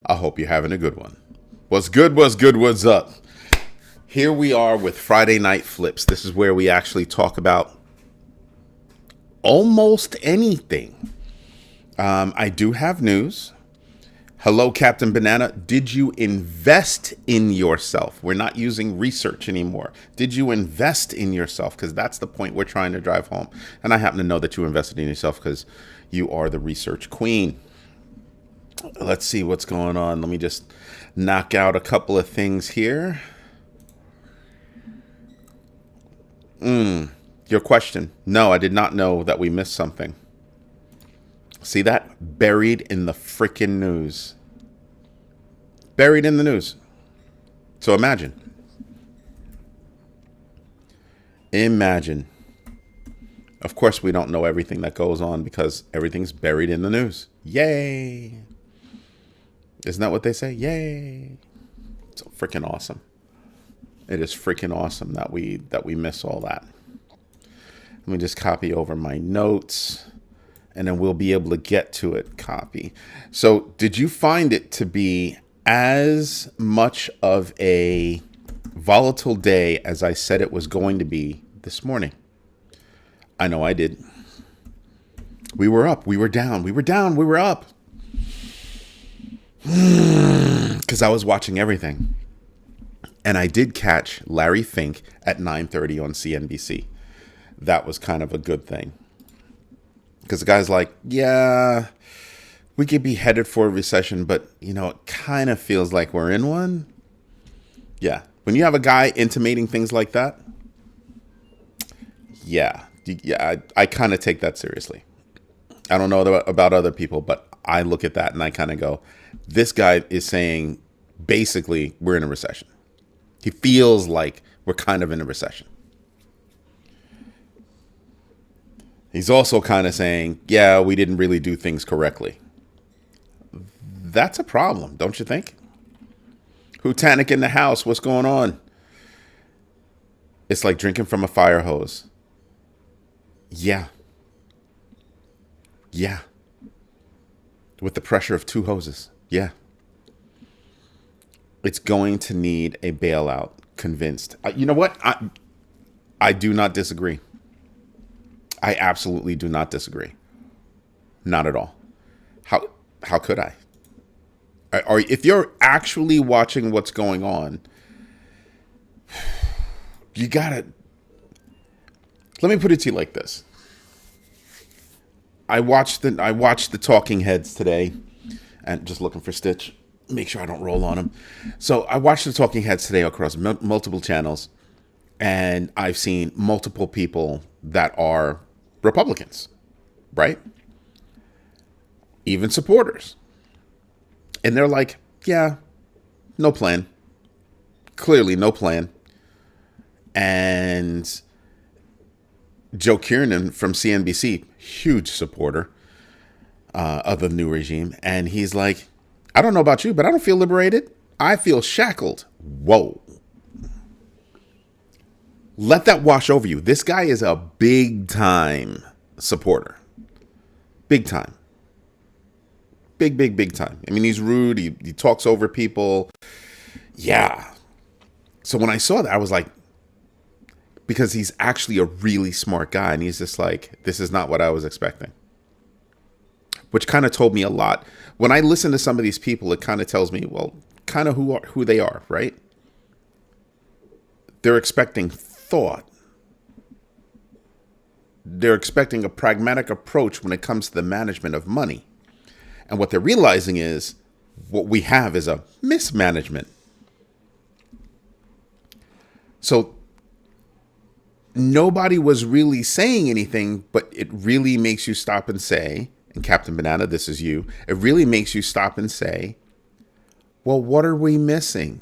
I hope you're having a good one. What's good? What's good? What's up? Here we are with Friday Night Flips. This is where we actually talk about almost anything. I do have news. Hello, Captain Banana. Did you invest in yourself? We're not using research anymore. Did you invest in yourself? Because that's the point we're trying to drive home. And I happen to know that you invested in yourself because you are the research queen. Let's see what's going on. Let me just knock out a couple of things here. Your question. No, I did not know that we missed something. See that? Buried in the freaking news. Buried in the news. So imagine. Imagine. Of course, we don't know everything that goes on because everything's buried in the news. Yay. Isn't that what they say? Yay. It's freaking awesome. It is freaking awesome that we miss all that. Let me just copy over my notes and then we'll be able to get to it. Copy. So did you find it to be as much of a volatile day as I said it was going to be this morning? I know I did. We were up, we were down, we were down, we were up. Because I was watching everything. And I did catch Larry Fink at 9:30 on CNBC. That was kind of a good thing. Because the guy's like, yeah, we could be headed for a recession, but, it kind of feels like we're in one. Yeah. When you have a guy intimating things like that, yeah, I kind of take that seriously. I don't know about other people, but I look at that and I kind of go, this guy is saying basically we're in a recession. He feels like we're kind of in a recession. He's also kind of saying, yeah, we didn't really do things correctly. That's a problem, don't you think? Hutanic in the house, what's going on? It's like drinking from a fire hose. Yeah. Yeah. With the pressure of two hoses. Yeah. It's going to need a bailout, convinced. You know what? I do not disagree. I absolutely do not disagree. Not at all. How could I? Or if you're actually watching what's going on, you gotta. Let me put it to you like this. I watched the Talking Heads today, and just looking for Stitch. Make sure I don't roll on them. So I watched the Talking Heads today across multiple channels, and I've seen multiple people that are Republicans, right? Even supporters. And they're like, yeah, no plan. Clearly no plan. And Joe Kiernan from CNBC, huge supporter of the new regime. And he's like, I don't know about you, but I don't feel liberated. I feel shackled. Whoa. Let that wash over you. This guy is a big time supporter. Big time. Big time. I mean, he's rude. He talks over people. Yeah. So when I saw that, I was like, because he's actually a really smart guy. And he's just like, this is not what I was expecting. Which kind of told me a lot. When I listen to some of these people, it kind of tells me, well, kind of who they are, right? They're expecting thought. They're expecting a pragmatic approach when it comes to the management of money. And what they're realizing is what we have is a mismanagement. So nobody was really saying anything, but it really makes you stop and say, and Captain Banana, this is you, it really makes you stop and say, well, what are we missing?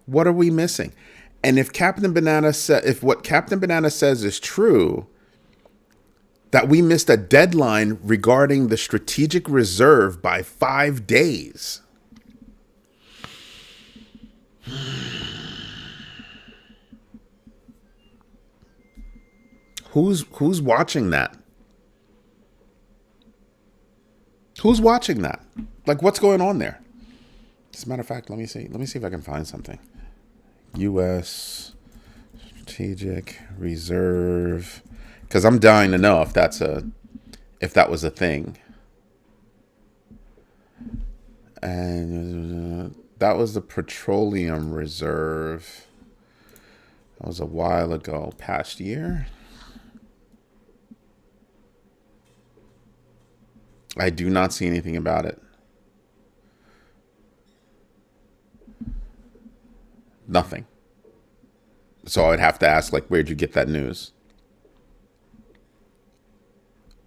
What are we missing? And if if what Captain Banana says is true, that we missed a deadline regarding the strategic reserve by 5 days. Who's watching that? Who's watching that? Like, what's going on there? As a matter of fact, let me see. Let me see if I can find something. U.S. Strategic Reserve, because I'm dying to know if that was a thing. And that was the Petroleum Reserve. That was a while ago, past year. I do not see anything about it. Nothing. So I'd have to ask, like, where'd you get that news?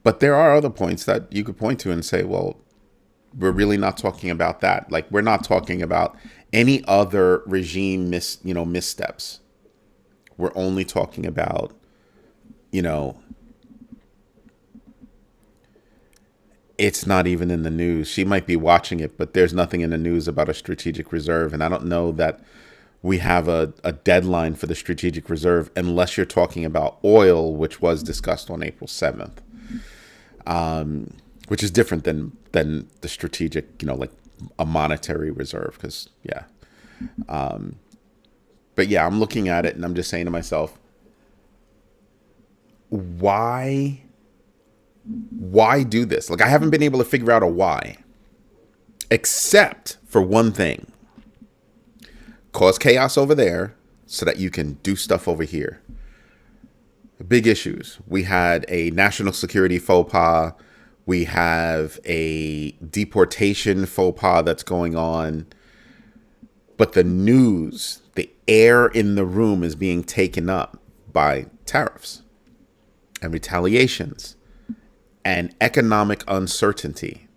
But there are other points that you could point to and say, well, we're really not talking about that. Like, we're not talking about any other regime missteps. We're only talking about, it's not even in the news. She might be watching it, but there's nothing in the news about a strategic reserve. And I don't know that we have a deadline for the strategic reserve unless you're talking about oil, which was discussed on April 7th, which is different than the strategic, like a monetary reserve. Because, yeah. But, yeah, I'm looking at it and I'm just saying to myself, why do this? Like, I haven't been able to figure out a why, except for one thing. Cause chaos over there so that you can do stuff over here. Big issues. We had a national security faux pas. We have a deportation faux pas that's going on. But the news, the air in the room is being taken up by tariffs and retaliations and economic uncertainty.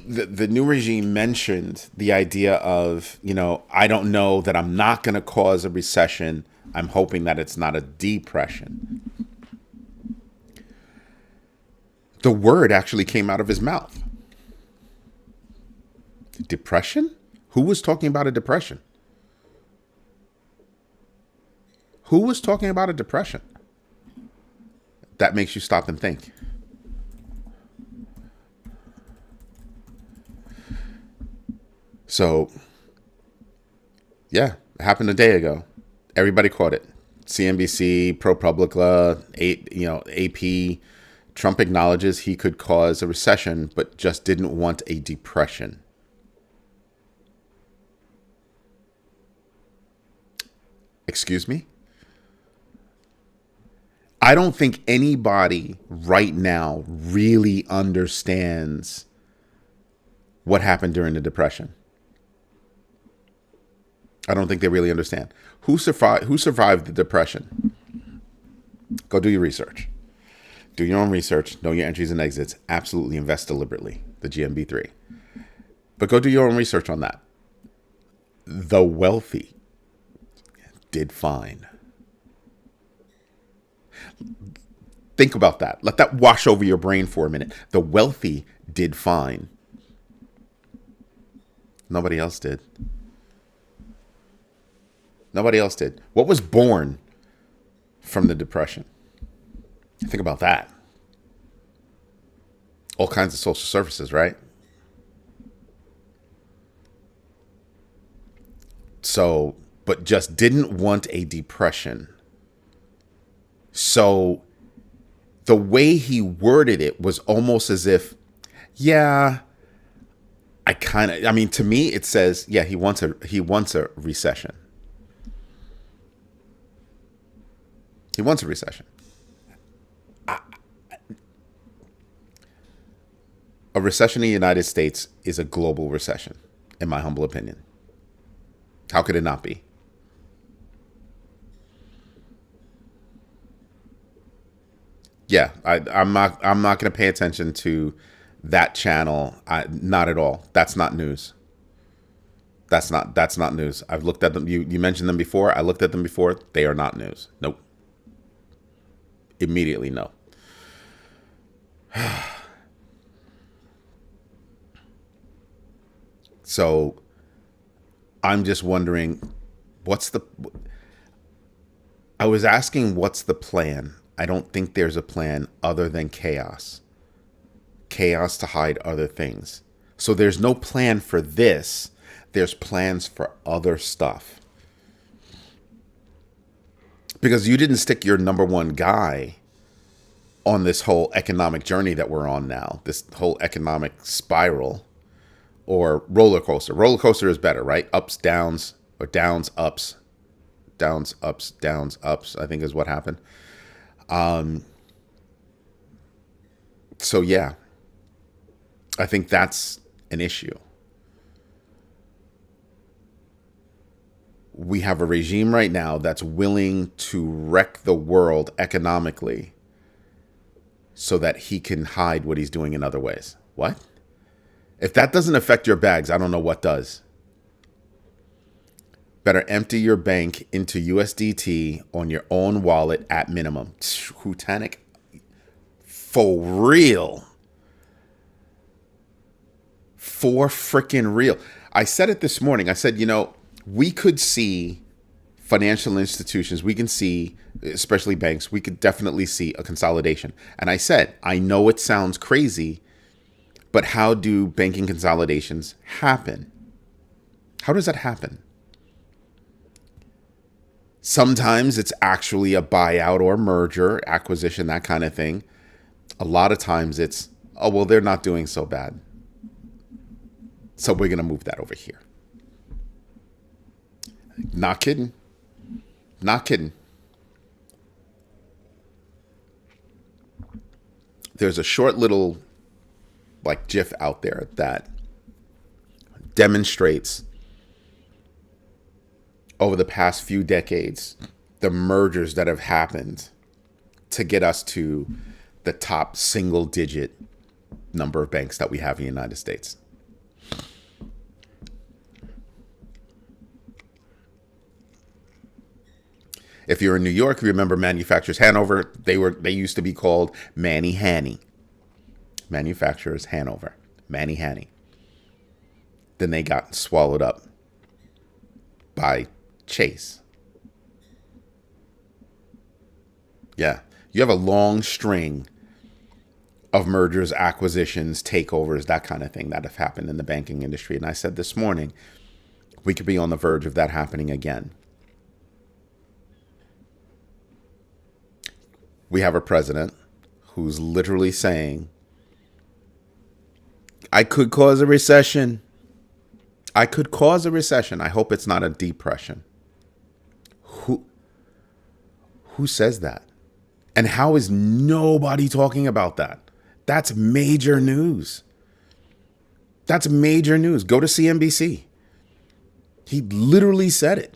The new regime mentioned the idea of, I don't know that I'm not going to cause a recession. I'm hoping that it's not a depression. The word actually came out of his mouth. Depression? Who was talking about a depression? Who was talking about a depression? That makes you stop and think. So, yeah, it happened a day ago. Everybody caught it. CNBC, ProPublica, AP. Trump acknowledges he could cause a recession, but just didn't want a depression. Excuse me? I don't think anybody right now really understands what happened during the Depression. I don't think they really understand. Who survived the Depression? Go do your research. Do your own research. Know your entries and exits. Absolutely invest deliberately. The GMB 3. But go do your own research on that. The wealthy did fine. Think about that. Let that wash over your brain for a minute. The wealthy did fine. Nobody else did. Nobody else did. What was born from the Depression? Think about that. All kinds of social services, right? So, but just didn't want a depression. So the way he worded it was almost as if, yeah, to me, it says, yeah, he wants a recession. He wants a recession. A recession in the United States is a global recession, in my humble opinion. How could it not be? Yeah, I'm not going to pay attention to that channel. Not at all. That's not news. That's not news. I've looked at them. You mentioned them before. I looked at them before. They are not news. Nope. Immediately no. So I'm just wondering, I was asking what's the plan. I don't think there's a plan other than chaos. Chaos to hide other things. So there's no plan for this. There's plans for other stuff. Because you didn't stick your number one guy on this whole economic journey that we're on now, this whole economic spiral or roller coaster. Roller coaster is better, right? Ups, downs, or downs, ups. Downs, ups, downs, ups, I think is what happened. So yeah, I think that's an issue. We have a regime right now that's willing to wreck the world economically so that he can hide what he's doing in other ways. What? If that doesn't affect your bags, I don't know what does. Better empty your bank into USDT on your own wallet at minimum. Hutanic. For real. For freaking real. I said it this morning. I said, we could see financial institutions. We can see, especially banks, we could definitely see a consolidation. And I said, I know it sounds crazy, but how do banking consolidations happen? How does that happen? Sometimes it's actually a buyout or merger, acquisition, that kind of thing. A lot of times it's, oh, well, they're not doing so bad, so we're going to move that over here. Not kidding. Not kidding. There's a short little GIF out there that demonstrates over the past few decades the mergers that have happened to get us to the top single digit number of banks that we have in the United States. If you're in New York, you remember Manufacturers Hanover. They used to be called Manny Hanny. Manufacturers Hanover. Manny Hanny. Then they got swallowed up by Chase. Yeah. You have a long string of mergers, acquisitions, takeovers, that kind of thing that have happened in the banking industry. And I said this morning, we could be on the verge of that happening again. We have a president who's literally saying, I could cause a recession. I could cause a recession. I hope it's not a depression. Who says that? And how is nobody talking about that? That's major news. That's major news. Go to CNBC. He literally said it.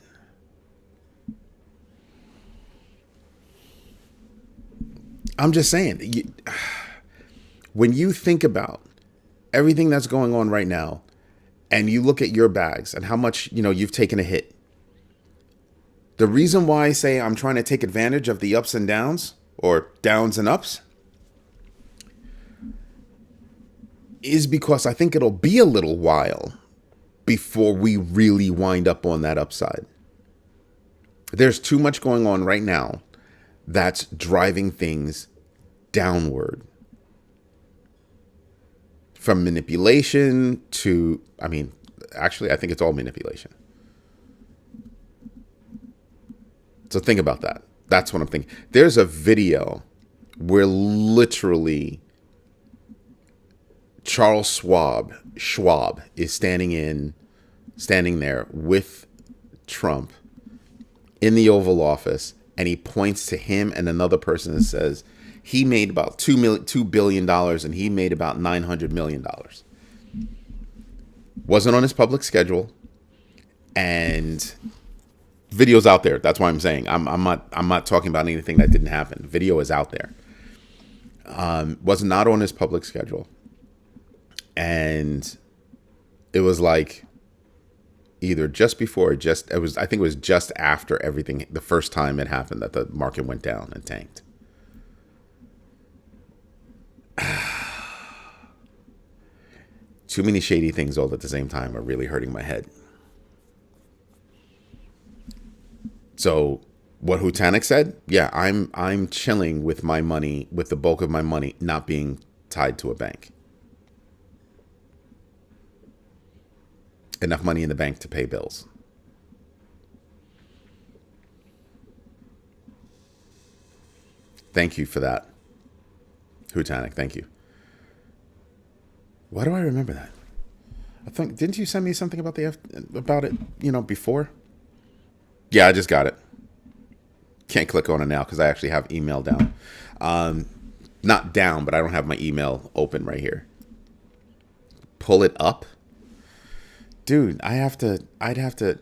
I'm just saying, when you think about everything that's going on right now, and you look at your bags and how much, you've taken a hit. The reason why I say I'm trying to take advantage of the ups and downs, or downs and ups, is because I think it'll be a little while before we really wind up on that upside. There's too much going on right now that's driving things downward. From manipulation to, actually, I think it's all manipulation. So think about that. That's what I'm thinking. There's a video where literally Charles Schwab is standing there with Trump in the Oval Office, and he points to him and another person and says, he made about $2 billion and he made about $900 million. Wasn't on his public schedule, and video's out there. That's why I'm saying I'm not talking about anything that didn't happen. Video is out there. Was not on his public schedule, and it was like either just before or I think it was just after everything, the first time it happened, that the market went down and tanked. Too many shady things all at the same time are really hurting my head. So What Hutanik said? Yeah, I'm chilling with my money, with the bulk of my money not being tied to a bank. Enough money in the bank to pay bills. Thank you for that, Hutanik. Thank you. Why do I remember that? I think didn't you send me something about about it? Before. Yeah, I just got it. Can't click on it now because I actually have email down. Not down, but I don't have my email open right here. Pull it up, dude. I'd have to.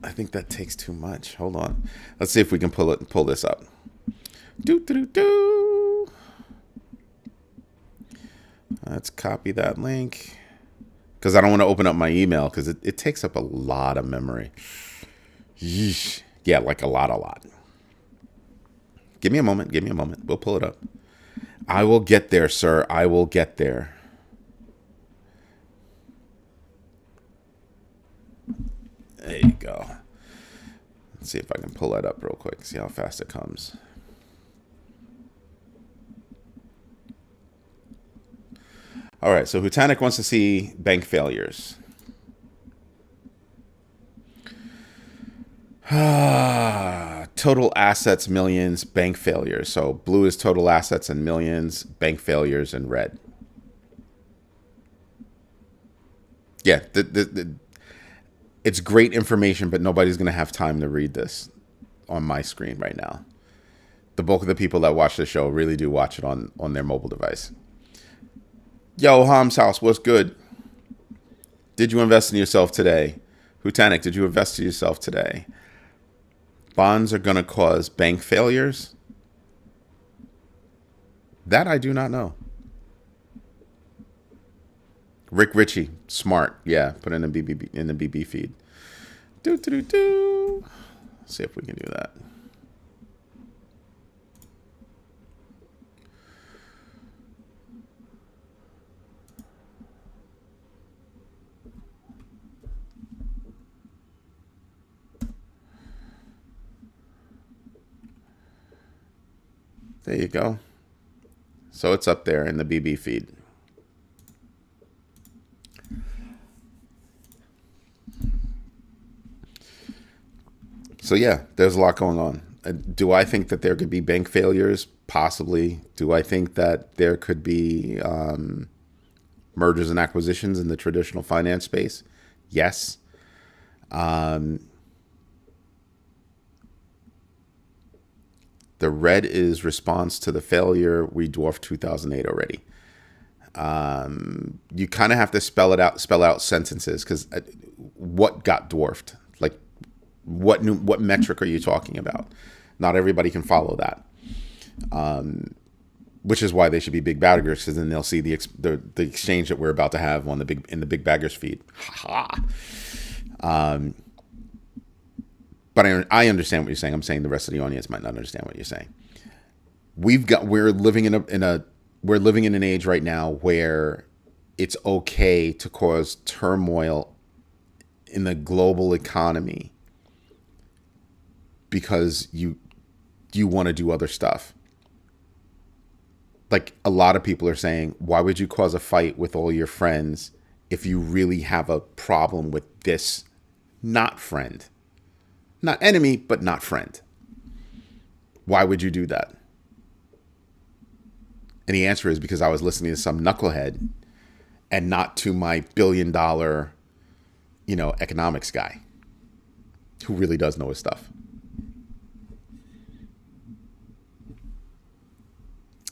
I think that takes too much. Hold on. Let's see if we can pull this up. Do. Let's copy that link because I don't want to open up my email because it takes up a lot of memory. Yeesh. Yeah, like a lot. Give me a moment. We'll pull it up. I will get there, sir. I will get there. There you go. Let's see if I can pull that up real quick. See how fast it comes. All right, so Hutanik wants to see bank failures. Total assets, millions, bank failures. So blue is total assets and millions, bank failures in red. Yeah, it's great information, but nobody's going to have time to read this on my screen right now. The bulk of the people that watch the show really do watch it on their mobile device. Yo, Ham's house, what's good? Did you invest in yourself today? Hutanik, did you invest in yourself today? Bonds are going to cause bank failures? That I do not know. Rick Ritchie, smart. Yeah, put in the BB feed. Do. See if we can do that. There you go. So it's up there in the BB feed. So yeah, there's a lot going on. Do I think that there could be bank failures? Possibly. Do I think that there could be mergers and acquisitions in the traditional finance space? Yes. The red is response to the failure. We dwarfed 2008 already. You kind of have to spell out sentences because what got dwarfed? Like, what metric are you talking about? Not everybody can follow that. Which is why they should be big baggers, because then they'll see the exchange that we're about to have in the big baggers feed. But I understand what you're saying. I'm saying the rest of the audience might not understand what you're saying. We're living in an age right now where it's okay to cause turmoil in the global economy because you want to do other stuff. Like a lot of people are saying, why would you cause a fight with all your friends if you really have a problem with this not friend? Not enemy, but not friend. Why would you do that? And the answer is because I was listening to some knucklehead and not to my billion-dollar, economics guy who really does know his stuff.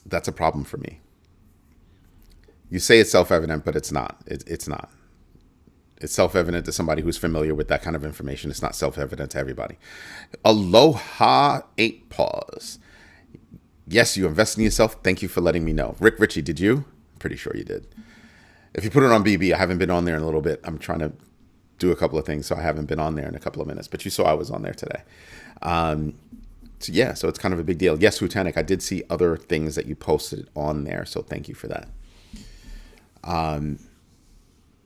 That's a problem for me. You say it's self-evident, but it's not. It's not. It's self-evident to somebody who's familiar with that kind of information. It's not self-evident to everybody. Aloha 8 Paws. Yes, you invest in yourself. Thank you for letting me know. Rick Ritchie, did you? I'm pretty sure you did. If you put it on BB, I haven't been on there in a little bit. I'm trying to do a couple of things, so I haven't been on there in a couple of minutes. But you saw I was on there today. So it's kind of a big deal. Yes, Hutanik, I did see other things that you posted on there, so thank you for that.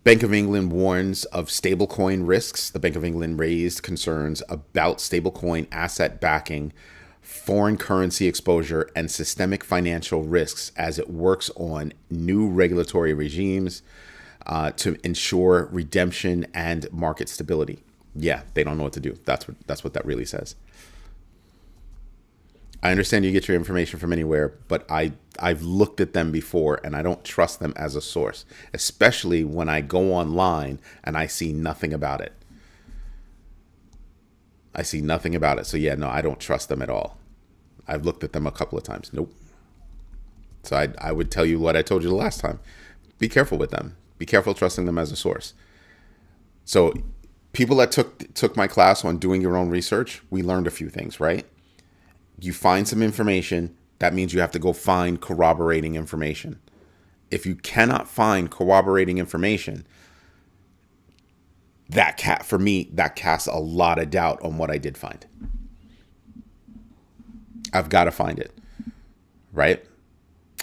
Bank of England warns of stablecoin risks. The Bank of England raised concerns about stablecoin asset backing, foreign currency exposure, and systemic financial risks as it works on new regulatory regimes to ensure redemption and market stability. Yeah, they don't know what to do. That's what that really says. I understand you get your information from anywhere, but I've looked at them before and I don't trust them as a source, especially when I go online and I see nothing about it. I see nothing about it. So yeah, no, I don't trust them at all. I've looked at them a couple of times. Nope. So I would tell you what I told you the last time. Be careful with them. Be careful trusting them as a source. So people that took my class on doing your own research, we learned a few things, right? You find some information, that means you have to go find corroborating information. If you cannot find corroborating information, for me, that casts a lot of doubt on what I did find. I've got to find it, right?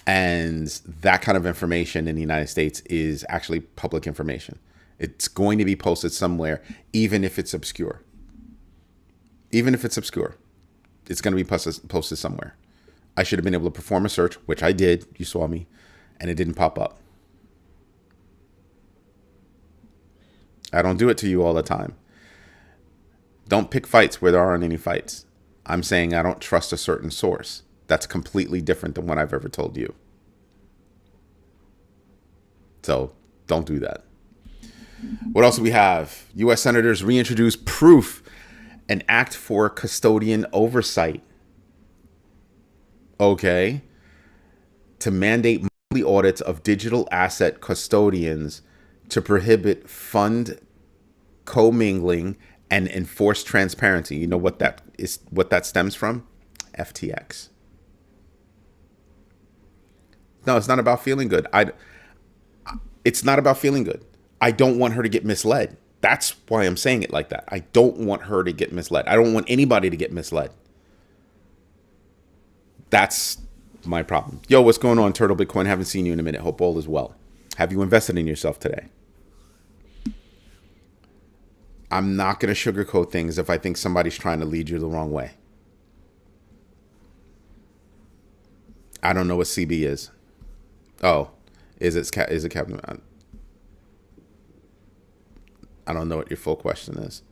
And that kind of information in the United States is actually public information. It's going to be posted somewhere, even if it's obscure. Even if it's obscure, it's going to be posted somewhere. I should have been able to perform a search, which I did. You saw me, and it didn't pop up. I don't do it to you all the time. Don't pick fights where there aren't any fights. I'm saying I don't trust a certain source. That's completely different than what I've ever told you. So don't do that. What else do we have? U.S. senators reintroduce proof and act for custodian oversight. Okay. To mandate monthly audits of digital asset custodians to prohibit fund commingling and enforce transparency. You know what that stems from? FTX. No, it's not about feeling good. It's not about feeling good. I don't want her to get misled. That's why I'm saying it like that. I don't want her to get misled. I don't want anybody to get misled. That's my problem. Yo, what's going on, Turtle Bitcoin? Haven't seen you in a minute. Hope all is well. Have you invested in yourself today? I'm not going to sugarcoat things if I think somebody's trying to lead you the wrong way. I don't know what CB is. Oh, is it Captain? I don't know what your full question is.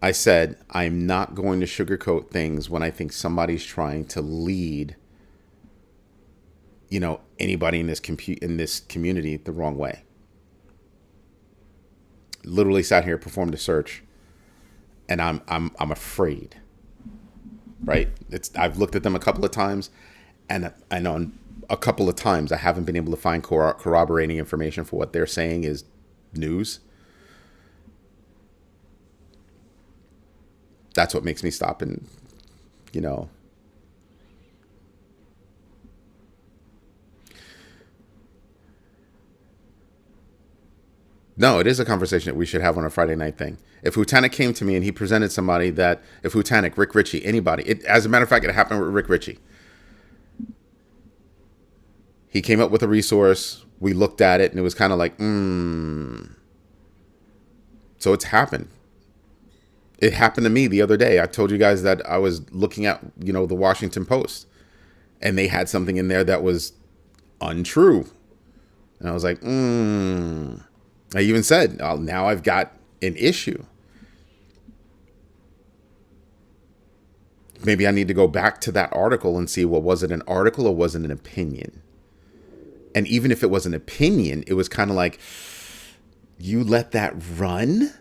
I said I'm not going to sugarcoat things when I think somebody's trying to lead, anybody in this community the wrong way. Literally sat here, performed a search, and I'm afraid. Right? I've looked at them a couple of times, and I know a couple of times I haven't been able to find corroborating information for what they're saying is news. That's what makes me stop and, No, it is a conversation that we should have on a Friday night thing. If Hutanic came to me and he presented somebody if Hutanic, Rick Ritchie, anybody, as a matter of fact, it happened with Rick Ritchie. He came up with a resource. We looked at it and it was kind of like, So it's happened. It happened to me the other day. I told you guys that I was looking at, the Washington Post, and they had something in there that was untrue. And I was like, I even said, now I've got an issue. Maybe I need to go back to that article and see, was it an article or was it an opinion? And even if it was an opinion, it was kind of like, you let that run?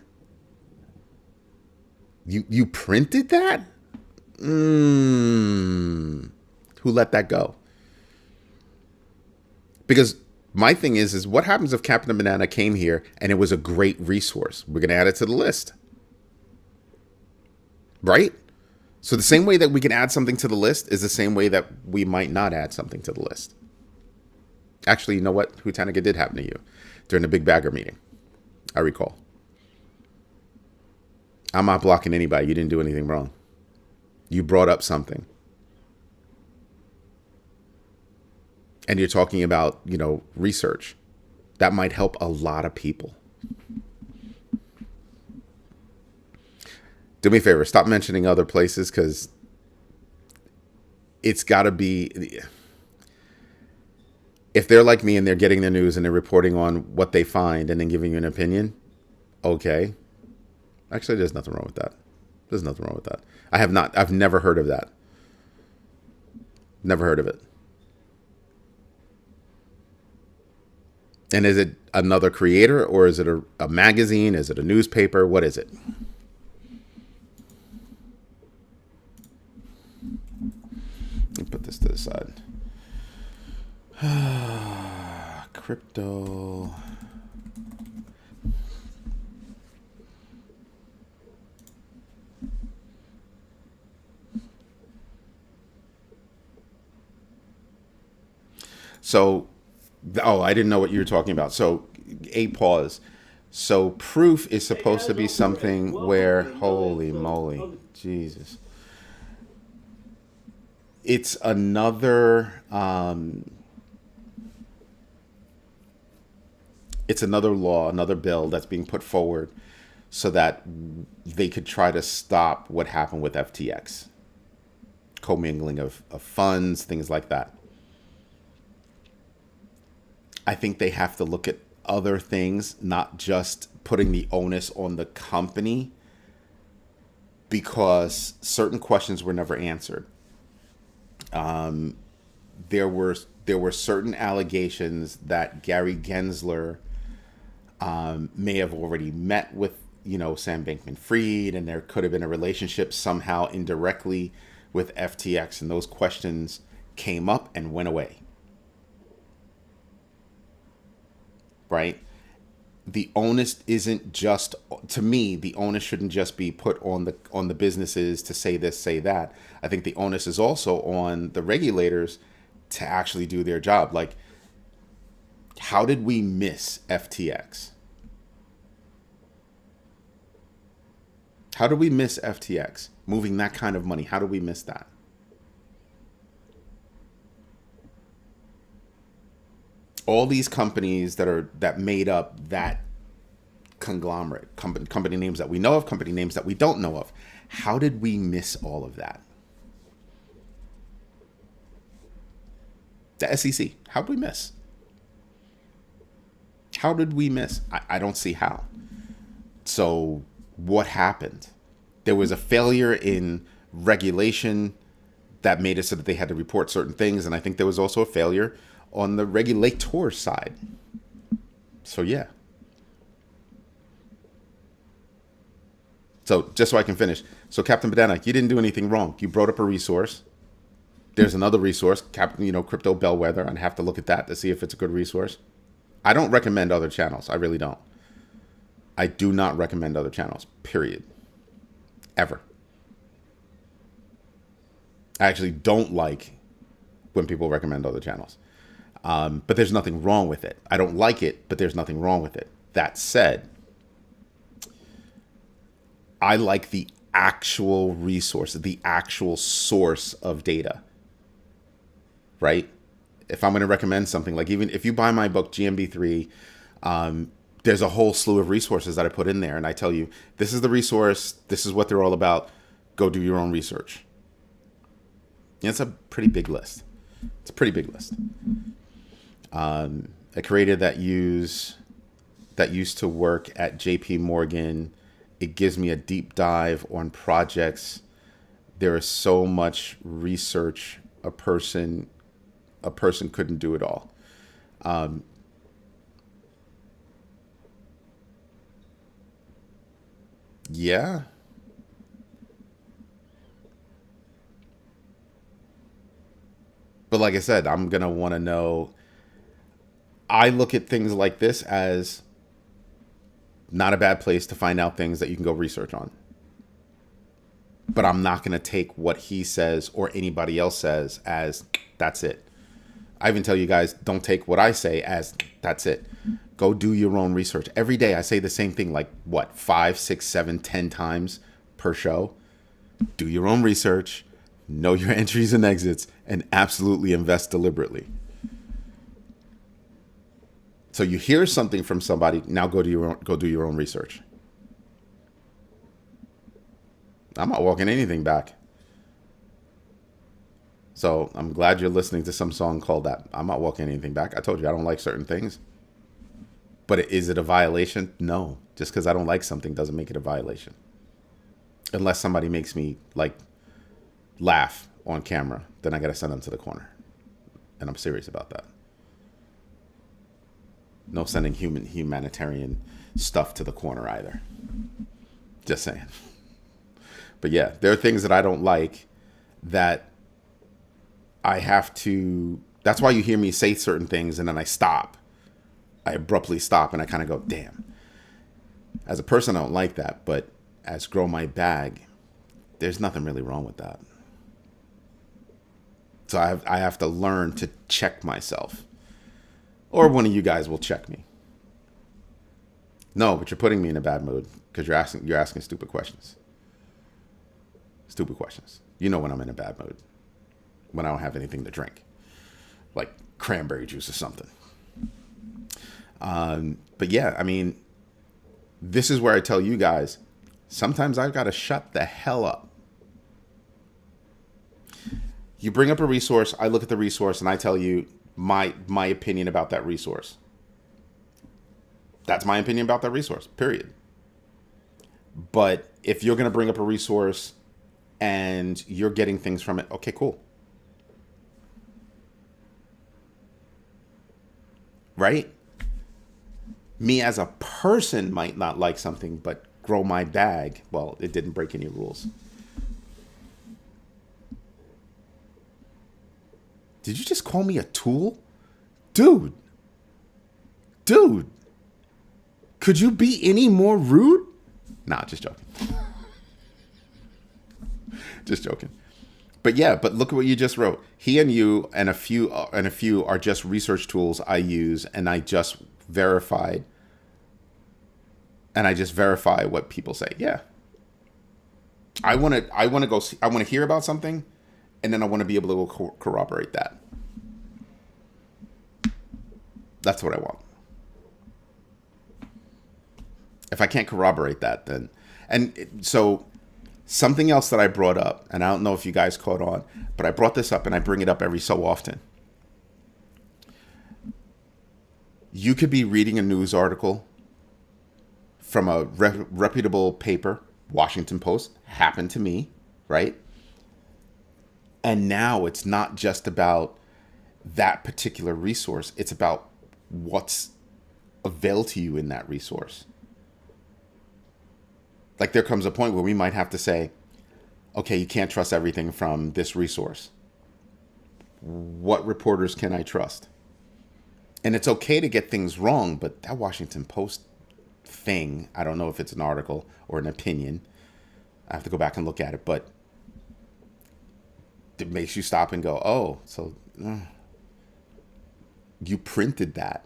You printed that? Who let that go? Because my thing is what happens if Captain Banana came here and it was a great resource? We're going to add it to the list. Right? So the same way that we can add something to the list is the same way that we might not add something to the list. Actually, you know what? Hutanica did happen to you during the Big Bagger meeting. I recall. I'm not blocking anybody. You didn't do anything wrong. You brought up something. and you're talking about, research, that might help a lot of people. Do me a favor, stop mentioning other places, because it's got to be, if they're like me and they're getting the news and they're reporting on what they find and then giving you an opinion, okay. Actually, there's nothing wrong with that. There's nothing wrong with that. I've never heard of that. Never heard of it. And is it another creator, or is it a magazine? Is it a newspaper? What is it? Let me put this to the side. Crypto. So, I didn't know what you were talking about. So, a pause. So, proof is supposed to be something where, holy moly, Jesus. It's another law, another bill that's being put forward so that they could try to stop what happened with FTX. Commingling of funds, things like that. I think they have to look at other things, not just putting the onus on the company, because certain questions were never answered. There were certain allegations that Gary Gensler may have already met with, Sam Bankman-Fried, and there could have been a relationship somehow indirectly with FTX, and those questions came up and went away. Right? The onus isn't just, to me, the onus shouldn't just be put on the businesses to say this, say that. I think the onus is also on the regulators to actually do their job. Like, how did we miss FTX? How did we miss FTX? Moving that kind of money, how did we miss that? All these companies that made up that conglomerate, company names that we know of, company names that we don't know of. How did we miss all of that? The SEC, how did we miss? How did we miss? I don't see how. So what happened? There was a failure in regulation that made it so that they had to report certain things. And I think there was also a failure on the regulator side. So yeah. So just so I can finish. So Captain Banana, you didn't do anything wrong. You brought up a resource. There's another resource, Crypto Bellwether. I'd have to look at that to see if it's a good resource. I don't recommend other channels. I really don't. I do not recommend other channels, period. Ever. I actually don't like when people recommend other channels. But there's nothing wrong with it. I don't like it, but there's nothing wrong with it. That said, I like the actual resource, the actual source of data, right? If I'm going to recommend something, like even if you buy my book, GMB3, there's a whole slew of resources that I put in there. And I tell you, this is the resource. This is what they're all about. Go do your own research. And it's a pretty big list. It's a pretty big list. A creator that used to work at JP Morgan. It gives me a deep dive on projects. There is so much research. A person couldn't do it all. Yeah. But like I said, I'm going to want to know. I look at things like this as not a bad place to find out things that you can go research on. But I'm not going to take what he says or anybody else says as that's it. I even tell you guys, don't take what I say as that's it. Go do your own research. Every day I say the same thing, like what, 5, 6, 7, 10 times per show. Do your own research, know your entries and exits, and absolutely invest deliberately. So you hear something from somebody, now go do your own research. I'm not walking anything back. So I'm glad you're listening to some song called that. I'm not walking anything back. I told you I don't like certain things. But is it a violation? No. Just because I don't like something doesn't make it a violation. Unless somebody makes me like laugh on camera, then I got to send them to the corner. And I'm serious about that. No sending humanitarian stuff to the corner either. Just saying. But yeah, there are things that I don't like that I have to. That's why you hear me say certain things and then I stop. I abruptly stop and I kind of go, damn. As a person, I don't like that. But as Grow My Bag, there's nothing really wrong with that. So I have to learn to check myself. Or one of you guys will check me. No, but you're putting me in a bad mood because you're asking stupid questions. Stupid questions. You know when I'm in a bad mood. When I don't have anything to drink. Like cranberry juice or something. But yeah, I mean, this is where I tell you guys, sometimes I've got to shut the hell up. You bring up a resource, I look at the resource, and I tell you my opinion about that resource. That's my opinion about that resource, period. But if you're going to bring up a resource and you're getting things from it, okay, cool. Right? Me as a person might not like something, but Grow My Bag, well, it didn't break any rules. Did you just call me a tool? Dude. Could you be any more rude? Nah, just joking. Just joking. But yeah, but look at what you just wrote. He and you and a few are just research tools I use, and I just verify what people say. Yeah. I want to go see, I want to hear about something, and then I want to be able to corroborate that. That's what I want. If I can't corroborate that, then... So something else that I brought up, and I don't know if you guys caught on, but I brought this up, and I bring it up every so often. You could be reading a news article from a reputable paper, Washington Post, happened to me, right? And now it's not just about that particular resource. It's about what's available to you in that resource. Like there comes a point where we might have to say, okay, you can't trust everything from this resource. What reporters can I trust? And it's okay to get things wrong, but that Washington Post thing, I don't know if it's an article or an opinion. I have to go back and look at it, but it makes you stop and go, oh, so you printed that.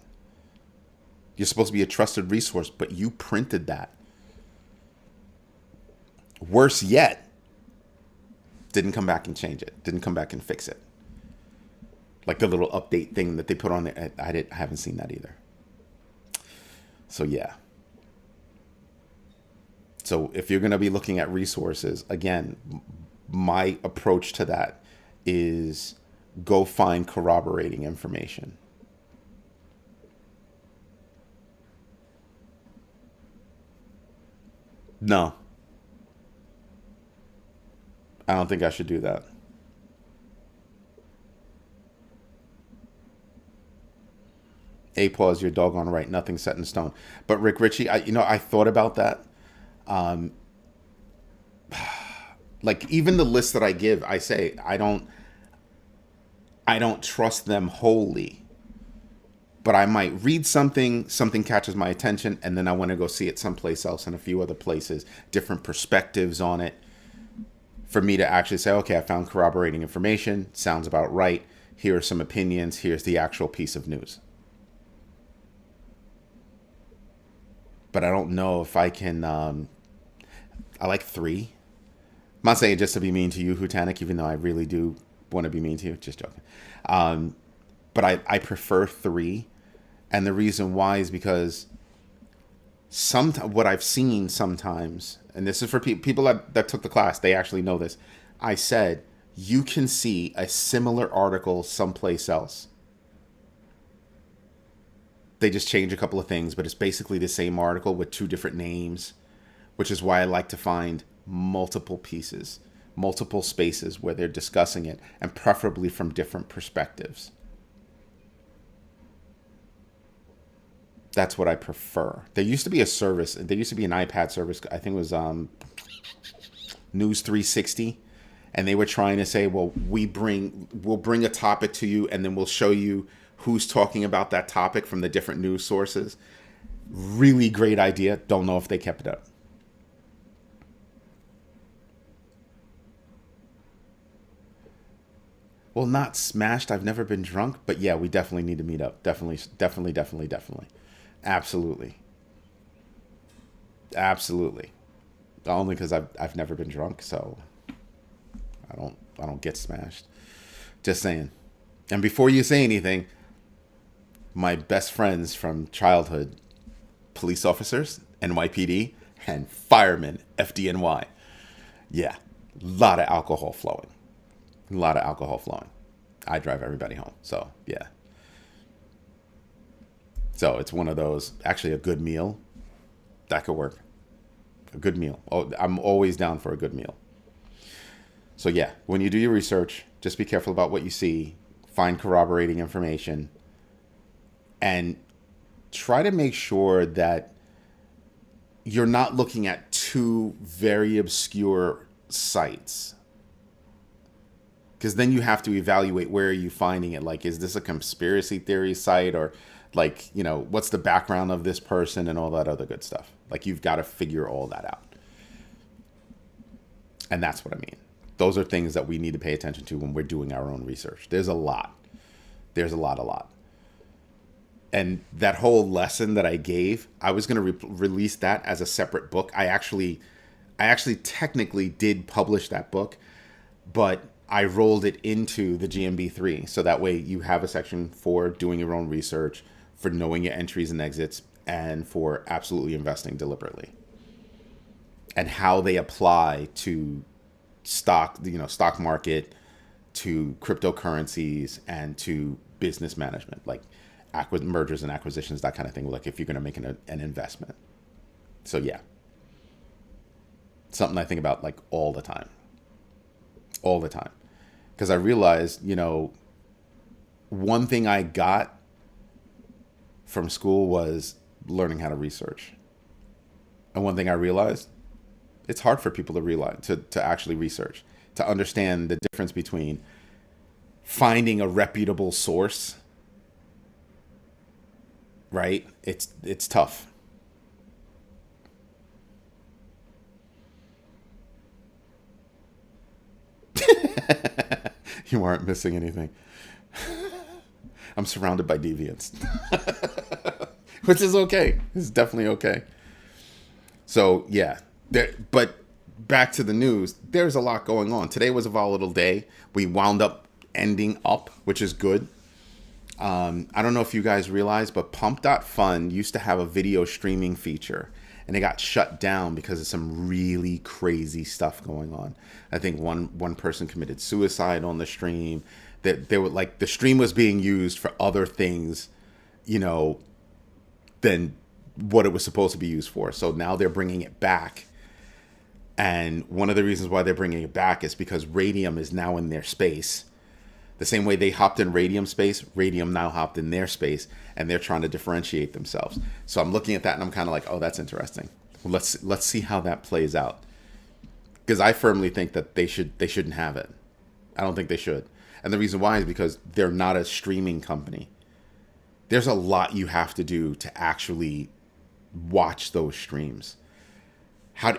You're supposed to be a trusted resource, but you printed that. Worse yet, didn't come back and change it. Didn't come back and fix it. Like the little update thing that they put on there. I haven't seen that either. So yeah. So if you're going to be looking at resources, again, my approach to that is go find corroborating information. No. I don't think I should do that. Pause, you're doggone right. Nothing set in stone. But Rick Ritchie, I thought about that. Like even the list that I give, I say I don't trust them wholly. But I might read something catches my attention, and then I want to go see it someplace else in a few other places, different perspectives on it, for me to actually say, okay, I found corroborating information, sounds about right, here are some opinions, here's the actual piece of news. But I don't know if I can, I like 3. I'm not saying just to be mean to you, Hutanik, even though I really do want to be mean to you, just joking. But I prefer 3 And the reason why is because what I've seen sometimes, and this is for people that took the class, they actually know this. I said, you can see a similar article someplace else. They just change a couple of things, but it's basically the same article with two different names, which is why I like to find multiple pieces, multiple spaces where they're discussing it, and preferably from different perspectives. That's what I prefer. There used to be a service. There used to be an iPad service. I think it was News 360, and they were trying to say, well, we'll bring a topic to you, and then we'll show you who's talking about that topic from the different news sources. Really great idea. Don't know if they kept it up. Well, not smashed. I've never been drunk, but yeah, we definitely need to meet up. Definitely, definitely, definitely, definitely. Absolutely. Absolutely. Only because I've never been drunk, so I don't get smashed. Just saying. And before you say anything, my best friends from childhood, police officers, NYPD, and firemen, FDNY. Yeah, a lot of alcohol flowing. A lot of alcohol flowing. I drive everybody home, so yeah. So it's one of those, actually a good meal, that could work. A good meal. Oh, I'm always down for a good meal. So yeah, when you do your research, just be careful about what you see. Find corroborating information. And try to make sure that you're not looking at two very obscure sites. Because then you have to evaluate, where are you finding it? Like, is this a conspiracy theory site, or like, what's the background of this person and all that other good stuff? Like, you've got to figure all that out. And that's what I mean. Those are things that we need to pay attention to when we're doing our own research. There's a lot. There's a lot. And that whole lesson that I gave, I was going to release that as a separate book. I actually technically did publish that book, but I rolled it into the GMB 3. So that way you have a section for doing your own research, for knowing your entries and exits, and for absolutely investing deliberately. And how they apply to stock market, to cryptocurrencies, and to business management, like mergers and acquisitions, that kind of thing, like if you're going to make an investment. So yeah, something I think about like all the time. Because I realized, one thing I got from school was learning how to research. And one thing I realized, it's hard for people to realize, to actually research, to understand the difference between finding a reputable source, right? It's tough. You aren't missing anything. I'm surrounded by deviants. Which is okay. It's definitely okay. So, yeah. But back to the news. There's a lot going on. Today was a volatile day. We wound up ending up, which is good. I don't know if you guys realize, but Pump.Fun used to have a video streaming feature, and it got shut down because of some really crazy stuff going on. I think one person committed suicide on the stream. That they were like, the stream was being used for other things, than what it was supposed to be used for. So now they're bringing it back. And one of the reasons why they're bringing it back is because Radium is now in their space. The same way they hopped in Radium space, Radium now hopped in their space, and they're trying to differentiate themselves. So I'm looking at that and I'm kind of like, oh, that's interesting. Well, let's see how that plays out. Because I firmly think that they shouldn't have it. I don't think they should. And the reason why is because they're not a streaming company. There's a lot you have to do to actually watch those streams. How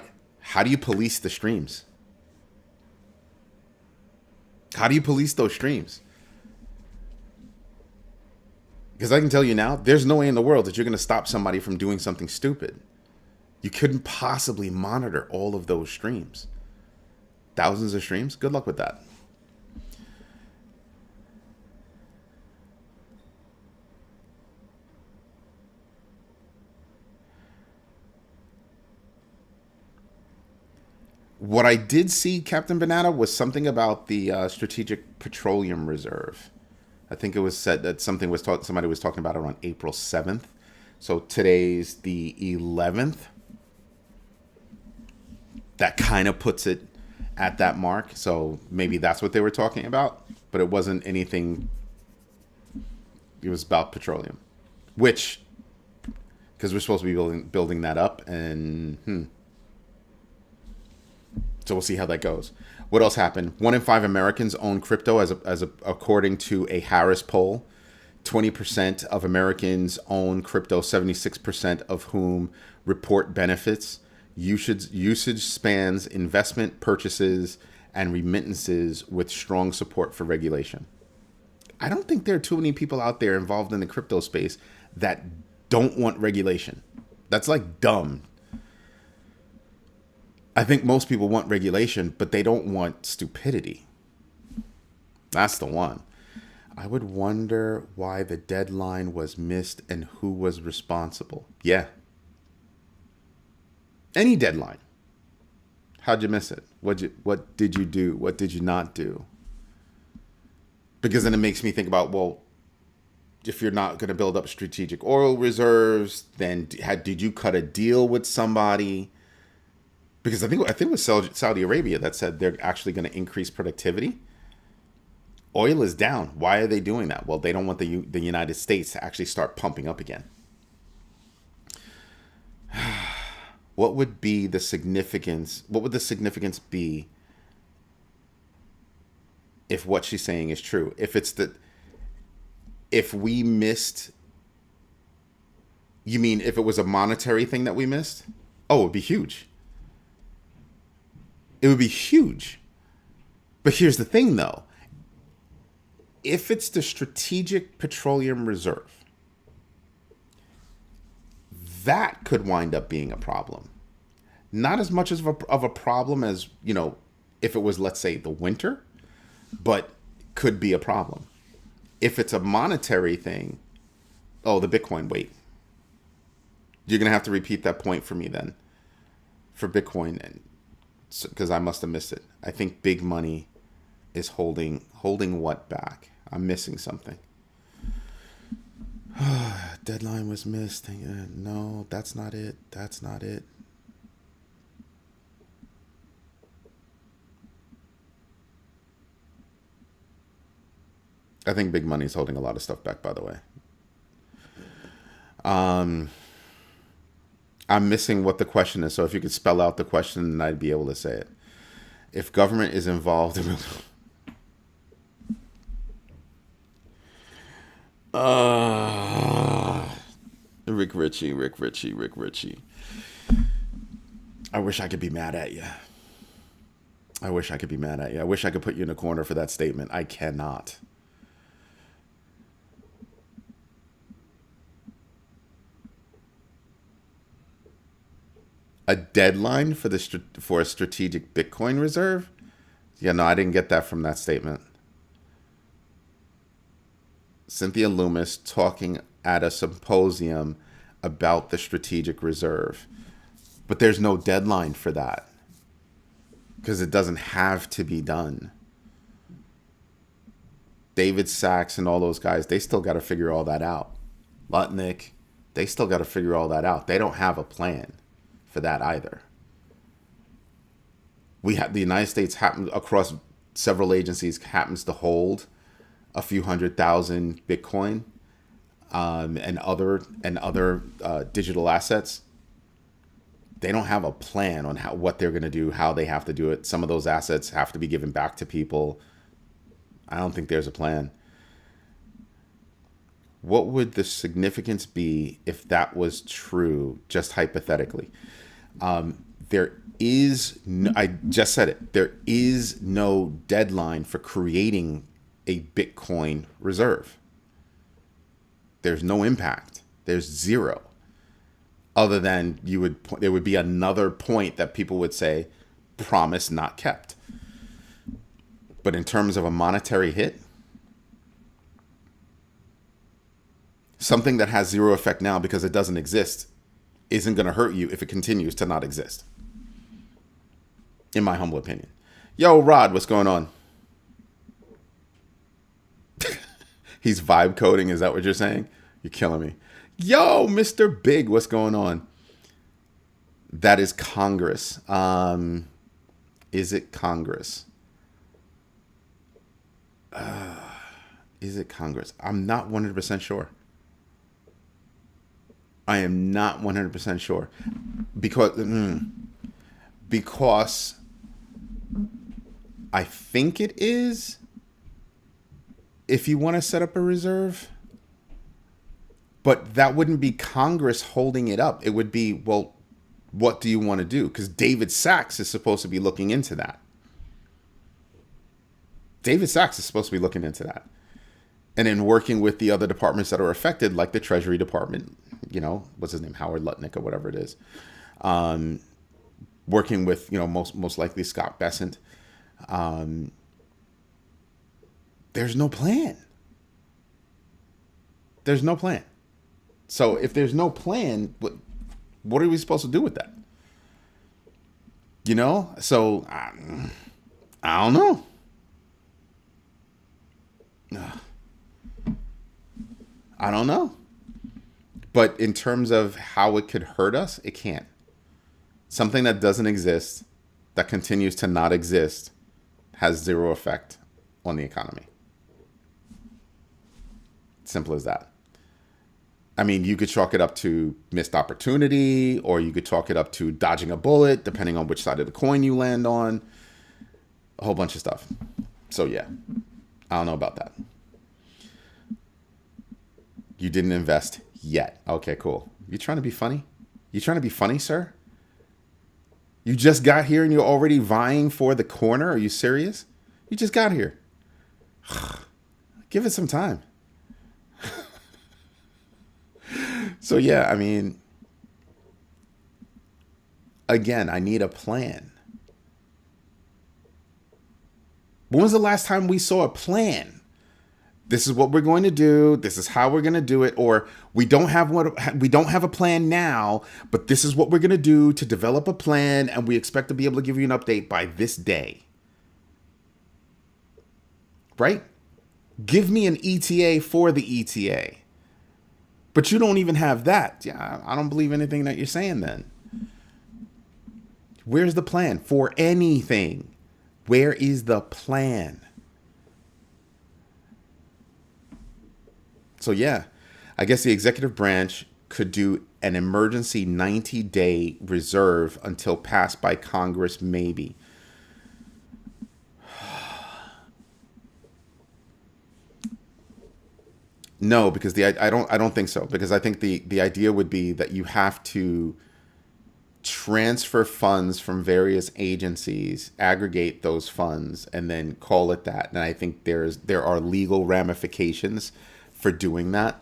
do you police the streams? How do you police those streams? Because I can tell you now, there's no way in the world that you're going to stop somebody from doing something stupid. You couldn't possibly monitor all of those streams. Thousands of streams? Good luck with that. What I did see, Captain Banana, was something about the Strategic Petroleum Reserve. I think it was said that somebody was talking about it on April 7th. So today's the 11th. That kind of puts it at that mark. So maybe that's what they were talking about. But it wasn't anything. It was about petroleum. Which, because we're supposed to be building that up. And so we'll see how that goes. What else happened? 1 in 5 Americans own crypto, according to a Harris poll. 20% of Americans own crypto, 76% of whom report benefits. Usage spans investment, purchases, and remittances with strong support for regulation. I don't think there are too many people out there involved in the crypto space that don't want regulation. That's like dumb. I think most people want regulation, but they don't want stupidity. That's the one. I would wonder why the deadline was missed and who was responsible. Yeah. Any deadline. How'd you miss it? What did you do? What did you not do? Because then it makes me think about, well, if you're not going to build up strategic oil reserves, then did you cut a deal with somebody? Because I think it was Saudi Arabia that said they're actually going to increase productivity. Oil is down. Why are they doing that? Well, they don't want the United States to actually start pumping up again. What would be the significance? What would the significance be if what she's saying is true? If we missed, you mean if it was a monetary thing that we missed? Oh, it would be huge. It would be huge. But here's the thing, though. If it's the Strategic Petroleum Reserve, that could wind up being a problem. Not as much of a problem as, if it was, let's say, the winter, but could be a problem. If it's a monetary thing, the Bitcoin, wait. You're going to have to repeat that point for me then, for Bitcoin, and because I must have missed it. I think big money is holding what back? I'm missing something. Deadline was missed. No, that's not it. That's not it. I think big money is holding a lot of stuff back, by the way. I'm missing what the question is. So if you could spell out the question, then I'd be able to say it. If government is involved in... Rick Ritchie. I wish I could be mad at you. I wish I could put you in a corner for that statement. I cannot. A deadline for a strategic Bitcoin reserve? Yeah, no, I didn't get that from that statement. Cynthia Loomis talking at a symposium about the strategic reserve. But there's no deadline for that because it doesn't have to be done. David Sachs and all those guys, they still got to figure all that out. Lutnick, they still got to figure all that out. They don't have a plan for that either. We have the United States across several agencies happens to hold a few 100,000 Bitcoin and other digital assets. They don't have a plan on what they're going to do, how they have to do it. Some of those assets have to be given back to people. I don't think there's a plan. What would the significance be if that was true, just hypothetically? There is no, I just said it. There is no deadline for creating a Bitcoin reserve. There's no impact. There's zero. Other than there would be another point that people would say, promise not kept. But in terms of a monetary hit, something that has zero effect now because it doesn't exist isn't going to hurt you if it continues to not exist. in my humble opinion. Yo, Rod, what's going on? He's vibe coding. Is that what you're saying? You're killing me. Yo, Mr. Big, what's going on? That is Congress. Is it Congress? Is it Congress? I'm not 100% sure. I am not 100% sure. Because I think it is. If you want to set up a reserve, but that wouldn't be Congress holding it up. It would be, well, what do you want to do? Because David Sachs is supposed to be looking into that. David Sachs is supposed to be looking into that. And then working with the other departments that are affected, like the Treasury Department, you know, what's his name? Howard Lutnick or whatever it is. Working with, you know, most likely Scott Bessent. There's no plan. There's no plan. So if there's no plan, what are we supposed to do with that? You know? So I don't know. I don't know. But in terms of how it could hurt us, it can't. Something that doesn't exist, that continues to not exist, has zero effect on the economy. Simple as that. I mean, you could chalk it up to missed opportunity, or you could chalk it up to dodging a bullet, depending on which side of the coin you land on. A whole bunch of stuff. So yeah, I don't know about that. You didn't invest yet. Okay, cool. You trying to be funny? You trying to be funny, sir? You just got here and you're already vying for the corner? Are you serious? You just got here. Give it some time. So yeah, I mean, again, I need a plan. When was the last time we saw a plan? This is what we're going to do. This is how we're going to do it. Or we don't have a plan now, but this is what we're going to do to develop a plan, and we expect to be able to give you an update by this day. Right? Give me an ETA for the ETA. But you don't even have that. Yeah, I don't believe anything that you're saying then. Where's the plan for anything? Where is the plan? So yeah, I guess the executive branch could do an emergency 90-day reserve until passed by Congress, maybe. No, because I don't think so. Because I think the idea would be that you have to transfer funds from various agencies, aggregate those funds, and then call it that. And I think there are legal ramifications for doing that.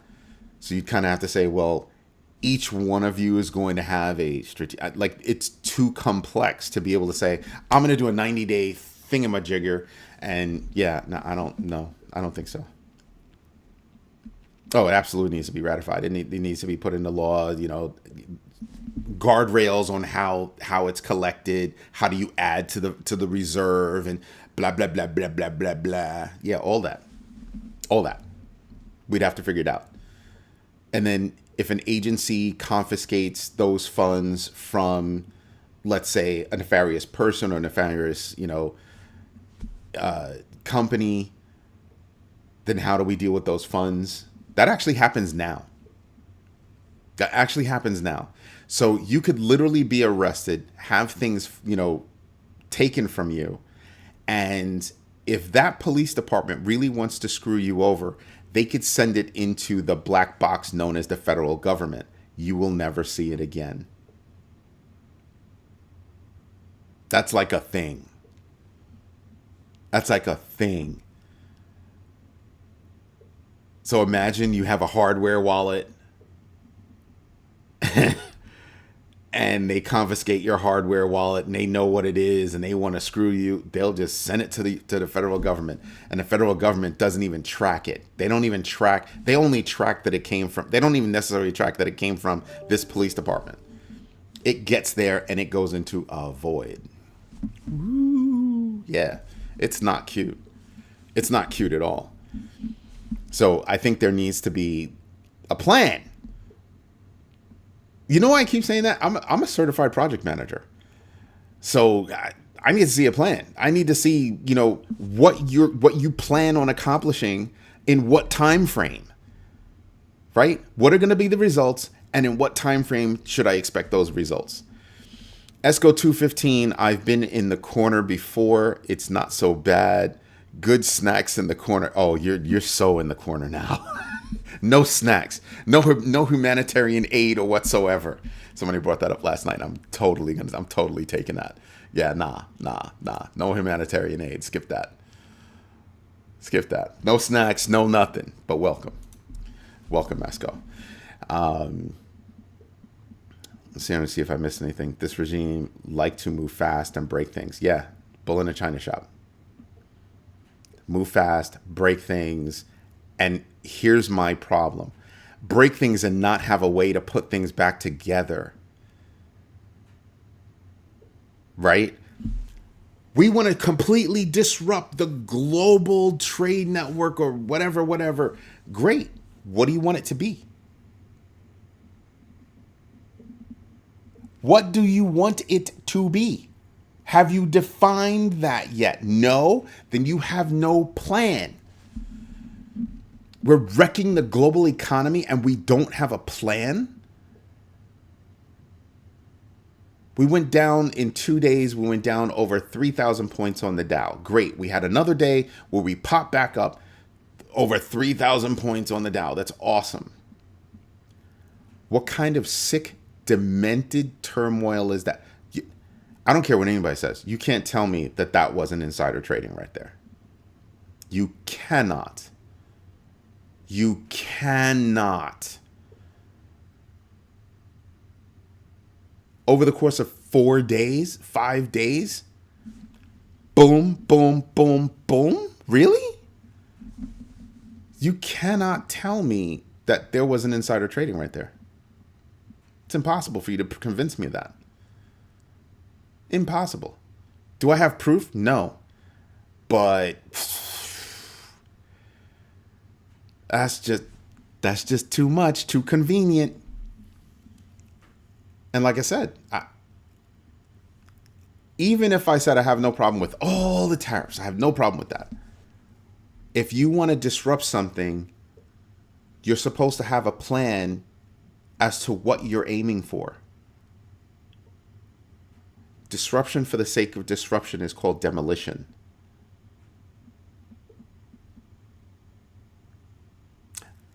So you kind of have to say, well, each one of you is going to have a strategic, like, it's too complex to be able to say, I'm going to do a 90-day thingamajigger. And yeah, no, I don't think so. Oh, it absolutely needs to be ratified. It needs to be put into law, you know, guardrails on how it's collected. How do you add to the reserve, and blah, blah, blah, blah, blah, blah, blah. Yeah, all that. We'd have to figure it out. And then if an agency confiscates those funds from, let's say, a nefarious person or nefarious, you know, company, then how do we deal with those funds? That actually happens now. So you could literally be arrested, have things, you know, taken from you. And if that police department really wants to screw you over, they could send it into the black box known as the federal government. You will never see it again. That's like a thing. So imagine you have a hardware wallet and they confiscate your hardware wallet and they know what it is and they want to screw you. They'll just send it to the federal government, and the federal government doesn't even track it. They only track that it came from, they don't even necessarily track that it came from this police department. It gets there and it goes into a void. Yeah, it's not cute. It's not cute at all. So I think there needs to be a plan. You know why I keep saying that? I'm a certified project manager. So I need to see a plan. I need to see, what you plan on accomplishing in what time frame. Right? What are going to be the results, and in what time frame should I expect those results? S02E13, I've been in the corner before. It's not so bad. Good snacks in the corner. Oh, you're so in the corner now. No snacks. No humanitarian aid or whatsoever. Somebody brought that up last night. I'm totally taking that. Yeah, nah. No humanitarian aid. Skip that. No snacks, no nothing. But welcome. Welcome, Masco. Let's see. I'm gonna see if I missed anything. This regime like to move fast and break things. Yeah, bull in a china shop. Move fast, break things, and here's my problem: break things and not have a way to put things back together. Right? We want to completely disrupt the global trade network or whatever. Great. What do you want it to be? What do you want it to be? Have you defined that yet? No? Then you have no plan. We're wrecking the global economy and we don't have a plan? We went down in 2 days. We went down over 3,000 points on the Dow. Great. We had another day where we popped back up over 3,000 points on the Dow. That's awesome. What kind of sick, demented turmoil is that? I don't care what anybody says. You can't tell me that wasn't insider trading right there. You cannot. You cannot. Over the course of 4 days, 5 days, boom, boom, boom, boom. Really? You cannot tell me that there wasn't insider trading right there. It's impossible for you to convince me of that. Impossible. Do I have proof? No. But that's just too much, too convenient. And like I said, even if I said I have no problem with all the tariffs, I have no problem with that. If you want to disrupt something, you're supposed to have a plan as to what you're aiming for. Disruption for the sake of disruption is called demolition.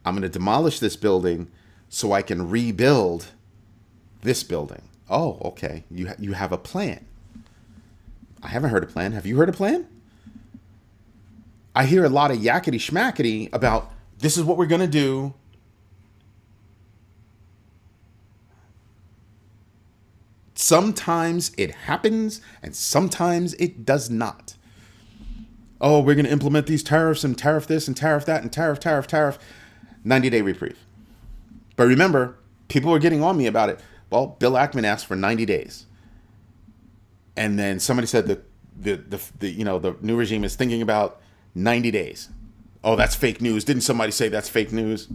I'm going to demolish this building so I can rebuild this building. Oh, okay. You have a plan. I haven't heard a plan. Have you heard a plan? I hear a lot of yakety schmackety about this is what we're going to do. Sometimes it happens and sometimes it does not. Oh, we're going to implement these tariffs and tariff this and tariff that and tariff. 90-day reprieve. But remember, people were getting on me about it. Well, Bill Ackman asked for 90 days. And then somebody said that the new regime is thinking about 90 days. Oh, that's fake news. Didn't somebody say that's fake news?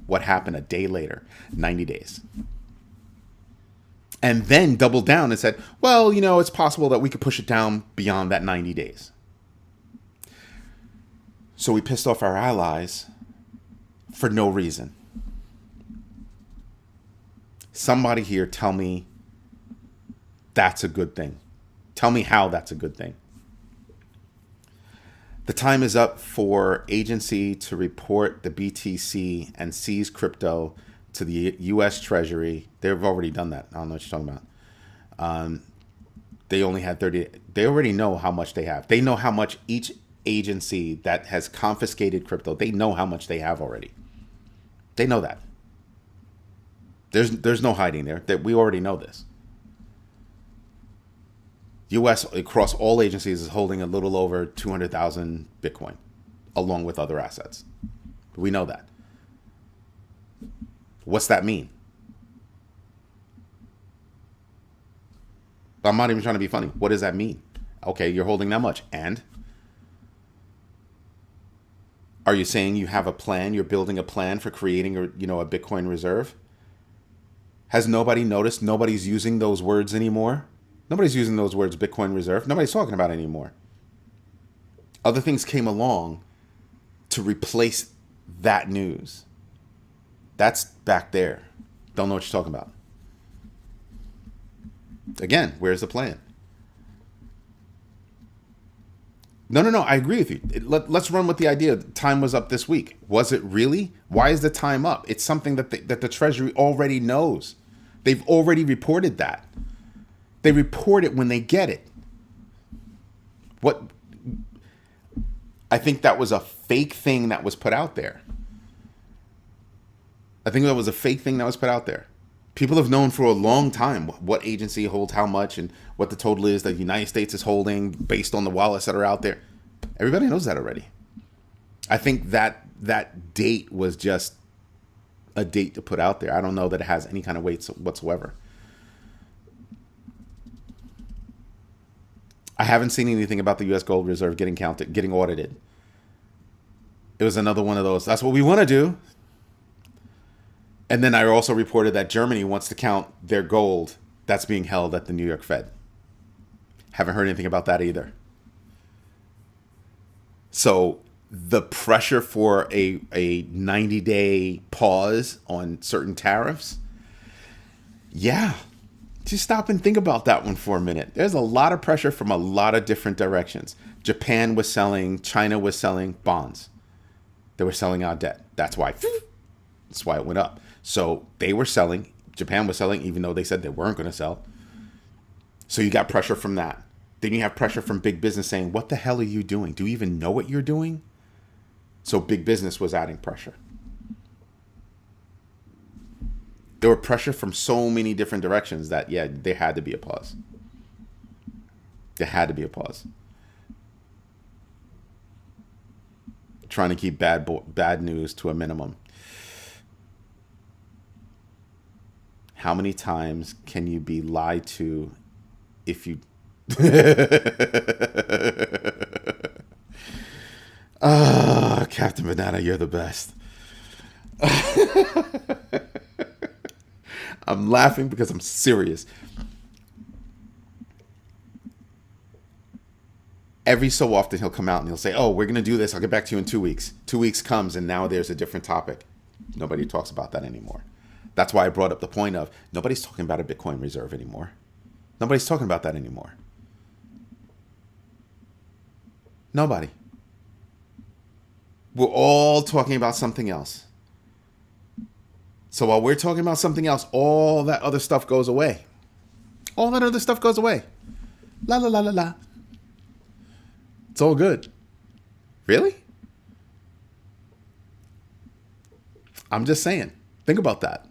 What happened a day later? 90 days. And then doubled down and said, well, it's possible that we could push it down beyond that 90 days. So we pissed off our allies for no reason. Somebody here tell me that's a good thing. Tell me how that's a good thing. The time is up for agency to report the BTC and seize crypto to the U.S. Treasury. They've already done that. I don't know what you're talking about. They only had 30. They already know how much they have. They know how much each agency that has confiscated crypto, they know how much they have already. They know that. There's no hiding there. That we already know this. U.S. across all agencies is holding a little over 200,000 Bitcoin, along with other assets. We know that. What's that mean? I'm not even trying to be funny. What does that mean? Okay, you're holding that much. And are you saying you have a plan? You're building a plan for creating a Bitcoin reserve? Has nobody noticed? Nobody's using those words anymore. Nobody's using those words, Bitcoin reserve. Nobody's talking about it anymore. Other things came along to replace that news. That's back there. Don't know what you're talking about. Again, where's the plan? No. I agree with you. Let's run with the idea. Time was up this week. Was it really? Why is the time up? It's something that the Treasury already knows. They've already reported that. They report it when they get it. What? I think that was a fake thing that was put out there. People have known for a long time what agency holds how much and what the total is that the United States is holding based on the wallets that are out there. Everybody knows that already. I think that date was just a date to put out there. I don't know that it has any kind of weight whatsoever. I haven't seen anything about the U.S. gold reserve getting audited. It was another one of those. That's what we want to do. And then I also reported that Germany wants to count their gold that's being held at the New York Fed. Haven't heard anything about that either. So the pressure for a 90-day pause on certain tariffs, yeah, just stop and think about that one for a minute. There's a lot of pressure from a lot of different directions. Japan was selling, China was selling bonds. They were selling out debt. That's why it went up. So they were selling, Japan was selling, even though they said they weren't going to sell. So you got pressure from that. Then you have pressure from big business saying, what the hell are you doing? Do you even know what you're doing? So big business was adding pressure. There were pressure from so many different directions that, yeah, there had to be a pause. Trying to keep bad news to a minimum. How many times can you be lied to if you... Captain Banana, you're the best. I'm laughing because I'm serious. Every so often he'll come out and he'll say, oh, we're going to do this. I'll get back to you in 2 weeks. 2 weeks comes and now there's a different topic. Nobody talks about that anymore. That's why I brought up the point of nobody's talking about a Bitcoin reserve anymore. Nobody's talking about that anymore. Nobody. We're all talking about something else. So while we're talking about something else, all that other stuff goes away. All that other stuff goes away. La la la la la. It's all good. Really? I'm just saying. Think about that.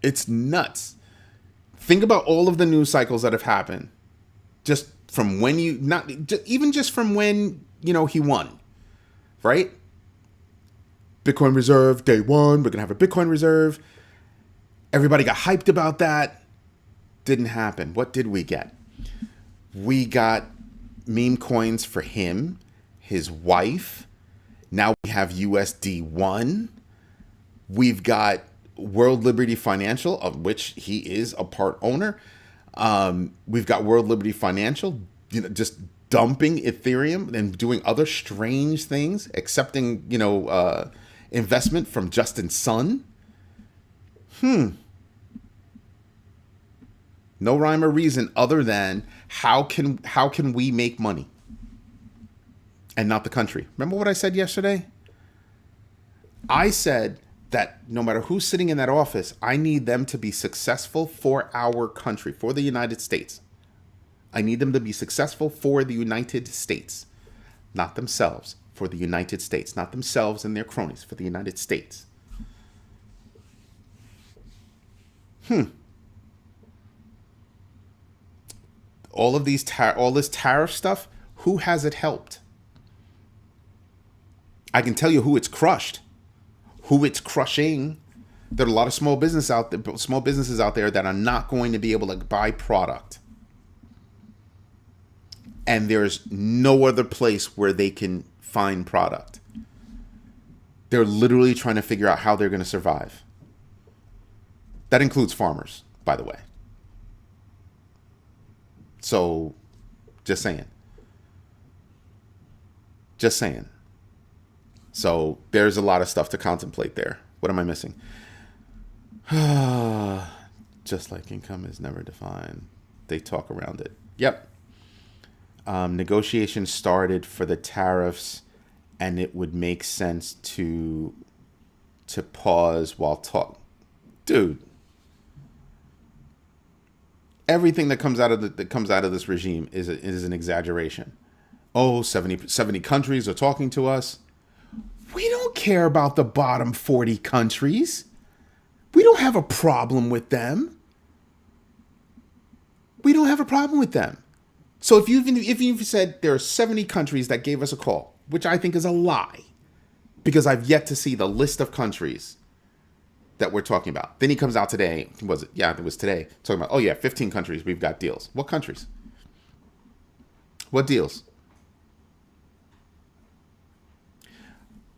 It's nuts. Think about all of the news cycles that have happened. Just from when just from when, he won. Right? Bitcoin reserve, day one, we're going to have a Bitcoin reserve. Everybody got hyped about that. Didn't happen. What did we get? We got meme coins for him, his wife. Now we have USD1. We've got World Liberty Financial, of which he is a part owner. We've got World Liberty Financial, just dumping Ethereum and doing other strange things, accepting, investment from Justin Sun. No rhyme or reason other than how can we make money and not the country? Remember what I said yesterday? I said that no matter who's sitting in that office, I need them to be successful for our country, for the United States. I need them to be successful for the United States, not themselves, for the United States, not themselves and their cronies, for the United States. All this tariff stuff, who has it helped? I can tell you who it's crushed, who it's crushing. There are a lot of small businesses out there that are not going to be able to buy product. and there's no other place where they can find product. They're literally trying to figure out how they're going to survive. That includes farmers, by the way. So, just saying. Just saying. So, there's a lot of stuff to contemplate there. What am I missing? Just like income is never defined. They talk around it. Yep. Negotiations started for the tariffs, and it would make sense to pause while talk. Dude, everything that comes out of this regime is an exaggeration. Oh, 70 countries are talking to us. We don't care about the bottom 40 countries. We don't have a problem with them. We don't have a problem with them. So if you've said there are 70 countries that gave us a call, which I think is a lie, because I've yet to see the list of countries that we're talking about. Then he comes out today. Was it? Yeah, it was today. Talking about, 15 countries we've got deals. What countries? What deals?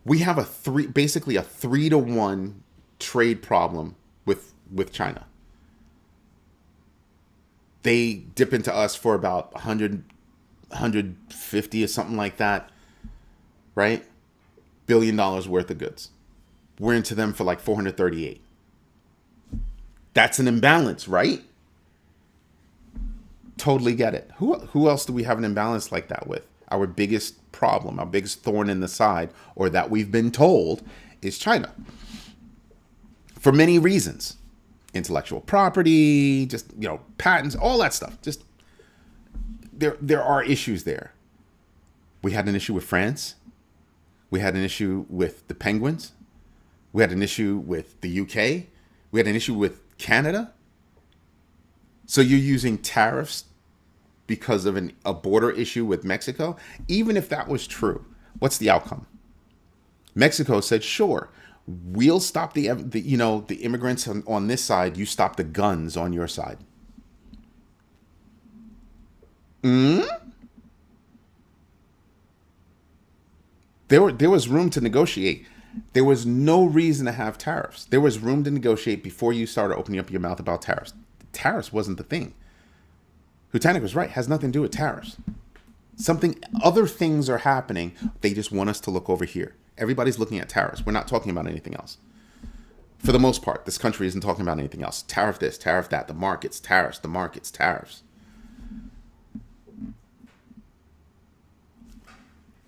We have basically a 3-to-1 trade problem with China. They dip into us for about 150 or something like that, right? $1 billion worth of goods. We're into them for like 438. That's an imbalance, right? Totally get it. Who else do we have an imbalance like that with? Our biggest problem, our biggest thorn in the side, or that we've been told, is China. For many reasons. Intellectual property, just, patents, all that stuff. Just there are issues there. We had an issue with France. We had an issue with the Penguins. We had an issue with the UK. We had an issue with Canada. So you're using tariffs because of a border issue with Mexico? Even if that was true, what's the outcome? Mexico said, sure, we'll stop the immigrants on this side. You stop the guns on your side. There was room to negotiate. There was no reason to have tariffs. There was room to negotiate before you started opening up your mouth about tariffs. Tariffs wasn't the thing. Hutanik was right. It has nothing to do with tariffs. Other things are happening. They just want us to look over here. Everybody's looking at tariffs. We're not talking about anything else. For the most part, this country isn't talking about anything else. Tariff this, tariff that. The markets, tariffs. The markets, tariffs.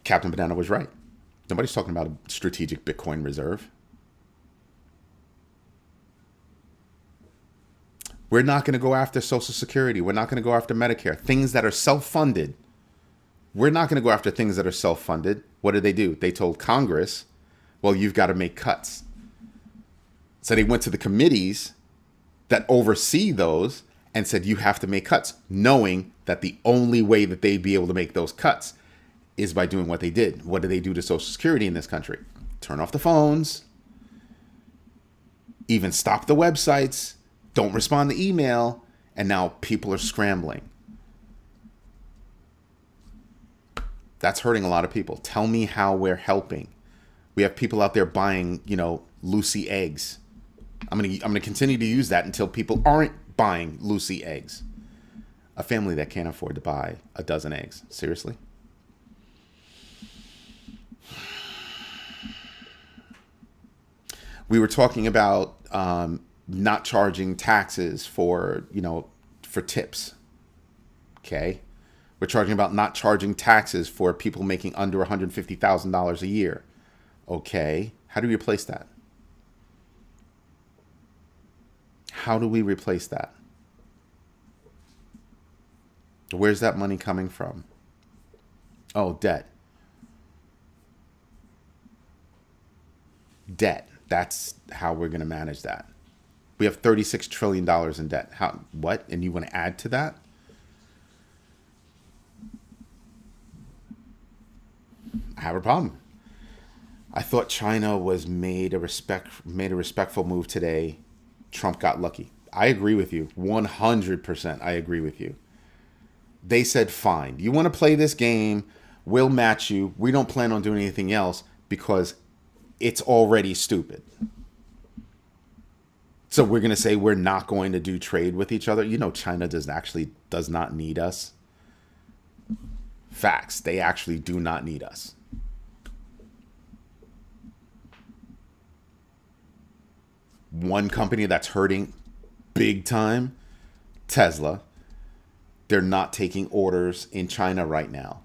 Captain Banana was right. Nobody's talking about a strategic Bitcoin reserve. We're not going to go after Social Security. We're not going to go after Medicare. Things that are self-funded. We're not going to go after things that are self-funded. What did they do? They told Congress, well, you've got to make cuts. So they went to the committees that oversee those and said, you have to make cuts, knowing that the only way that they'd be able to make those cuts is by doing what they did. What did they do to Social Security in this country? Turn off the phones, even stop the websites, don't respond to email, and now people are scrambling. That's hurting a lot of people. Tell me how we're helping. We have people out there buying, Lucy eggs. I'm gonna continue to use that until people aren't buying Lucy eggs. A family that can't afford to buy a dozen eggs. Seriously? We were talking about not charging taxes for tips. Okay. We're talking about not charging taxes for people making under $150,000 a year. Okay. How do we replace that? How do we replace that? Where's that money coming from? Oh, debt. Debt. That's how we're going to manage that. We have $36 trillion in debt. What? And you want to add to that? I have a problem. I thought China was made a respectful move today. Trump got lucky. I agree with you. 100%. I agree with you. They said, fine, you want to play this game, we'll match you. We don't plan on doing anything else because it's already stupid. So we're going to say we're not going to do trade with each other. You know, China does not need us. Facts. They actually do not need us. One company that's hurting big time, Tesla. They're not taking orders in China right now.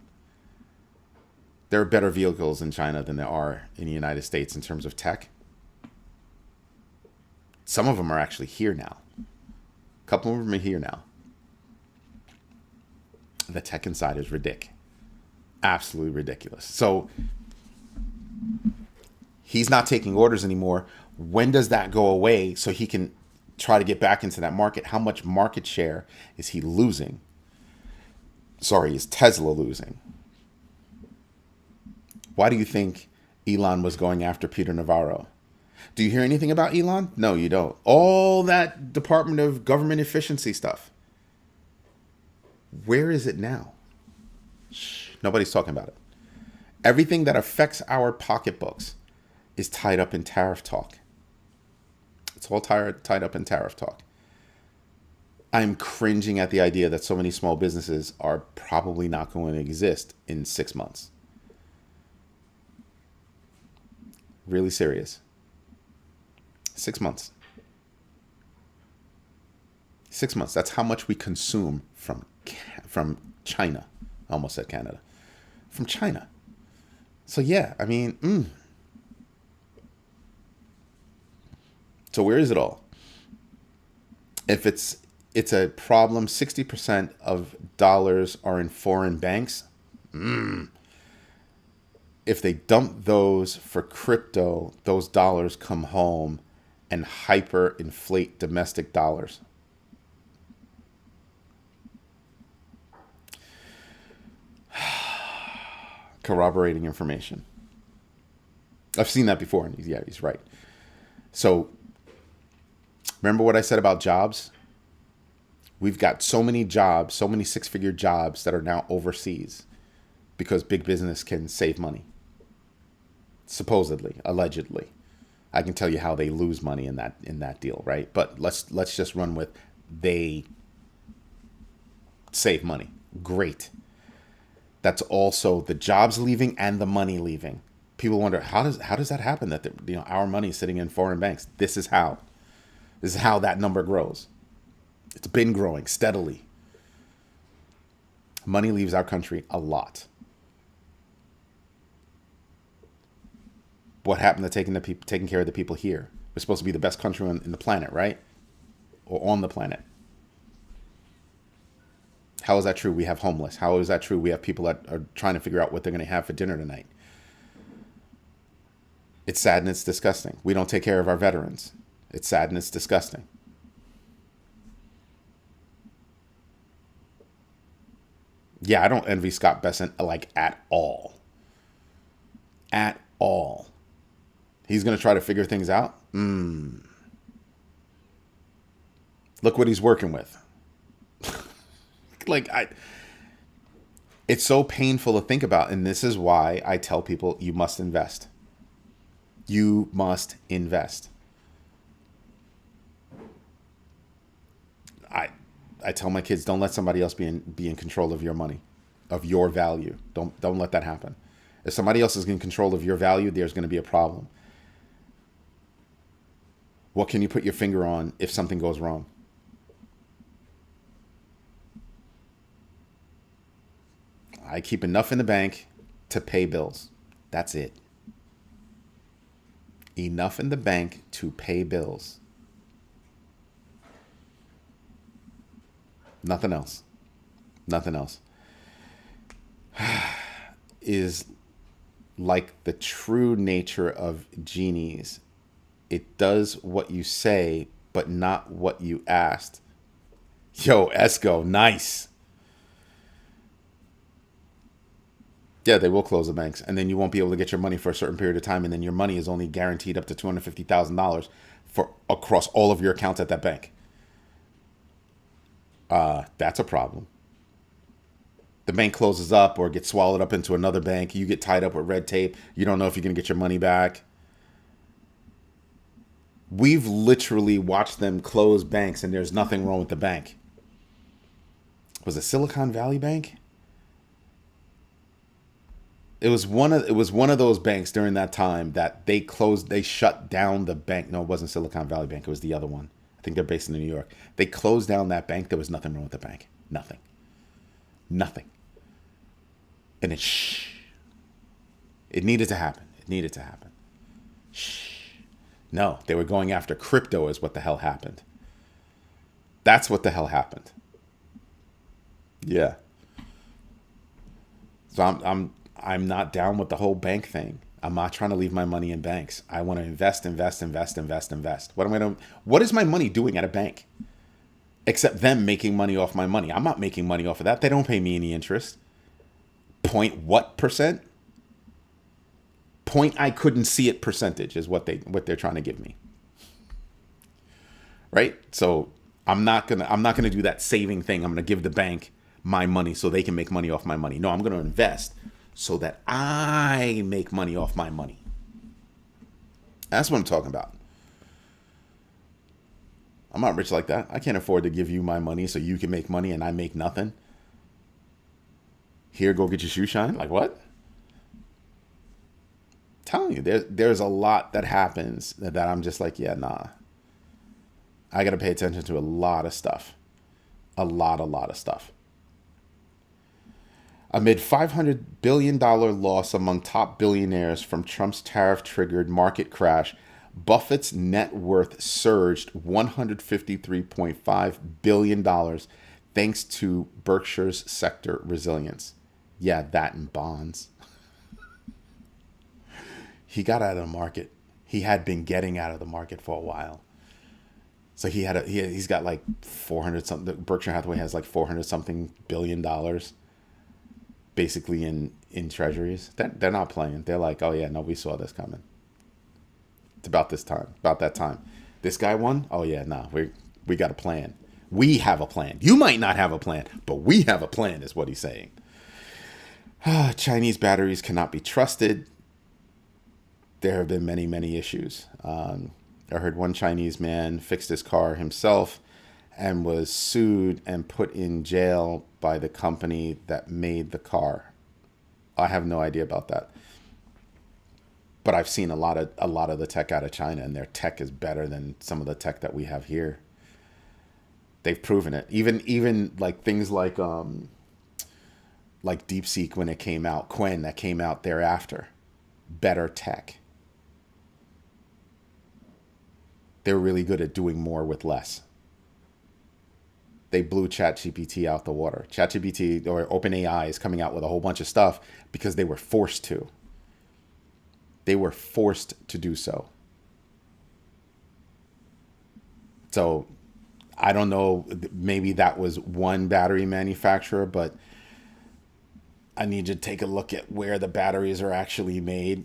There are better vehicles in China than there are in the United States in terms of tech. Some of them are actually here now. A couple of them are here now. The tech inside is ridiculous. Absolutely ridiculous. So he's not taking orders anymore. When does that go away so he can try to get back into that market? How much market share is he losing? Sorry, is Tesla losing? Why do you think Elon was going after Peter Navarro? Do you hear anything about Elon? No, you don't. All that Department of Government Efficiency stuff. Where is it now? Shh, nobody's talking about it. Everything that affects our pocketbooks is tied up in tariff talk. It's all tied up in tariff talk. I'm cringing at the idea that so many small businesses are probably not going to exist in 6 months. Really serious. 6 months. 6 months. That's how much we consume from China. I almost said Canada. From China. So yeah, I mean, So where is it all? If it's a problem, 60% of dollars are in foreign banks. If they dump those for crypto, those dollars come home and hyperinflate domestic dollars. Corroborating information. I've seen that before, and yeah, he's right. So remember what I said about jobs? We've got so many jobs, so many six-figure jobs that are now overseas because big business can save money. Supposedly, allegedly. I can tell you how they lose money in that deal, right? But let's just run with they save money. Great. That's also the jobs leaving and the money leaving. People wonder how does that happen that our money is sitting in foreign banks. This is how that number grows. It's been growing steadily. Money leaves our country a lot. What happened to taking care of the people here? We're supposed to be the best country in the planet, right? Or on the planet. How is that true? We have homeless. How is that true? We have people that are trying to figure out what they're going to have for dinner tonight. It's sad and it's disgusting. We don't take care of our veterans. It's sad and it's disgusting. Yeah, I don't envy Scott Bessent at all. At all. He's going to try to figure things out? Look what he's working with. It's so painful to think about. And this is why I tell people you must invest. You must invest. I tell my kids, don't let somebody else be in control of your money, of your value. Don't let that happen. If somebody else is in control of your value, there's going to be a problem. What can you put your finger on if something goes wrong? I keep enough in the bank to pay bills. That's it. Enough in the bank to pay bills. Nothing else. Nothing else. Is like the true nature of genies. It does what you say, but not what you asked. Yo, Esco, nice. Yeah, they will close the banks, and then you won't be able to get your money for a certain period of time, and then your money is only guaranteed up to $250,000 for across all of your accounts at that bank. That's a problem. The bank closes up or gets swallowed up into another bank. You get tied up with red tape. You don't know if you're going to get your money back. We've literally watched them close banks and there's nothing wrong with the bank. Was it Silicon Valley Bank? It was one of those banks during that time that they shut down the bank. No, it wasn't Silicon Valley Bank. It was the other one. I think they're based in New York. They closed down that bank. There was nothing wrong with the bank. Nothing. Nothing. And it needed to happen. It needed to happen. No, they were going after crypto is what the hell happened. That's what the hell happened. Yeah. So I'm not down with the whole bank thing. I'm not trying to leave my money in banks. I want to invest. What is my money doing at a bank? Except them making money off my money. I'm not making money off of that. They don't pay me any interest. Point what percent? Point I couldn't see it percentage is what they're trying to give me. Right? So I'm not gonna do that saving thing. I'm gonna give the bank my money so they can make money off my money. No, I'm gonna invest so that I make money off my money. That's what I'm talking about. I'm not rich like that. I can't afford to give you my money so you can make money and I make nothing. Here, go get your shoe shine. Like what? I'm telling you, there's a lot that happens that I'm just like, yeah, nah. I got to pay attention to a lot of stuff. A lot of stuff. Amid $500 billion loss among top billionaires from Trump's tariff-triggered market crash, Buffett's net worth surged $153.5 billion thanks to Berkshire's sector resilience. Yeah, that and bonds. He got out of the market. He had been getting out of the market for a while. So he's got like 400 something. Berkshire Hathaway has like 400 something billion dollars basically in treasuries. They're not playing. They're like, oh yeah, no, we saw this coming. It's about that time. This guy won. Oh yeah, no, we got a plan. We have a plan. You might not have a plan, but we have a plan is what he's saying. Chinese batteries cannot be trusted. There have been many issues. I heard one Chinese man fixed his car himself and was sued and put in jail by the company that made the car. I have no idea about that. But I've seen a lot of the tech out of China, and their tech is better than some of the tech that we have here. They've proven it. Even like things like DeepSeek when it came out, Quen that came out thereafter, better tech. They're really good at doing more with less. They blew ChatGPT out the water. ChatGPT or OpenAI is coming out with a whole bunch of stuff because they were forced to. They were forced to do so. So I don't know, maybe that was one battery manufacturer, but I need to take a look at where the batteries are actually made.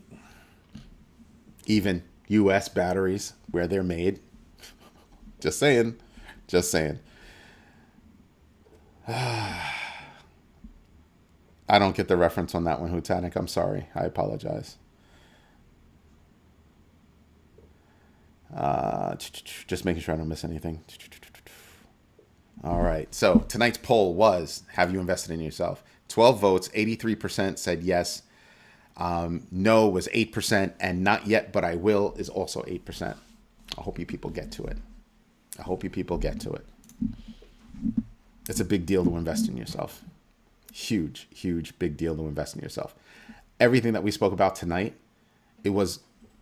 Even US batteries, where they're made. Just saying. I don't get the reference on that one, Hutanik. I'm sorry. I apologize. Just making sure I don't miss anything. All right. So tonight's poll was, have you invested in yourself? 12 votes, 83% said yes. No was 8%, and not yet, but I will is also 8%. I hope you people get to it. It's a big deal to invest in yourself. Huge big deal to invest in yourself. Everything that we spoke about tonight, it was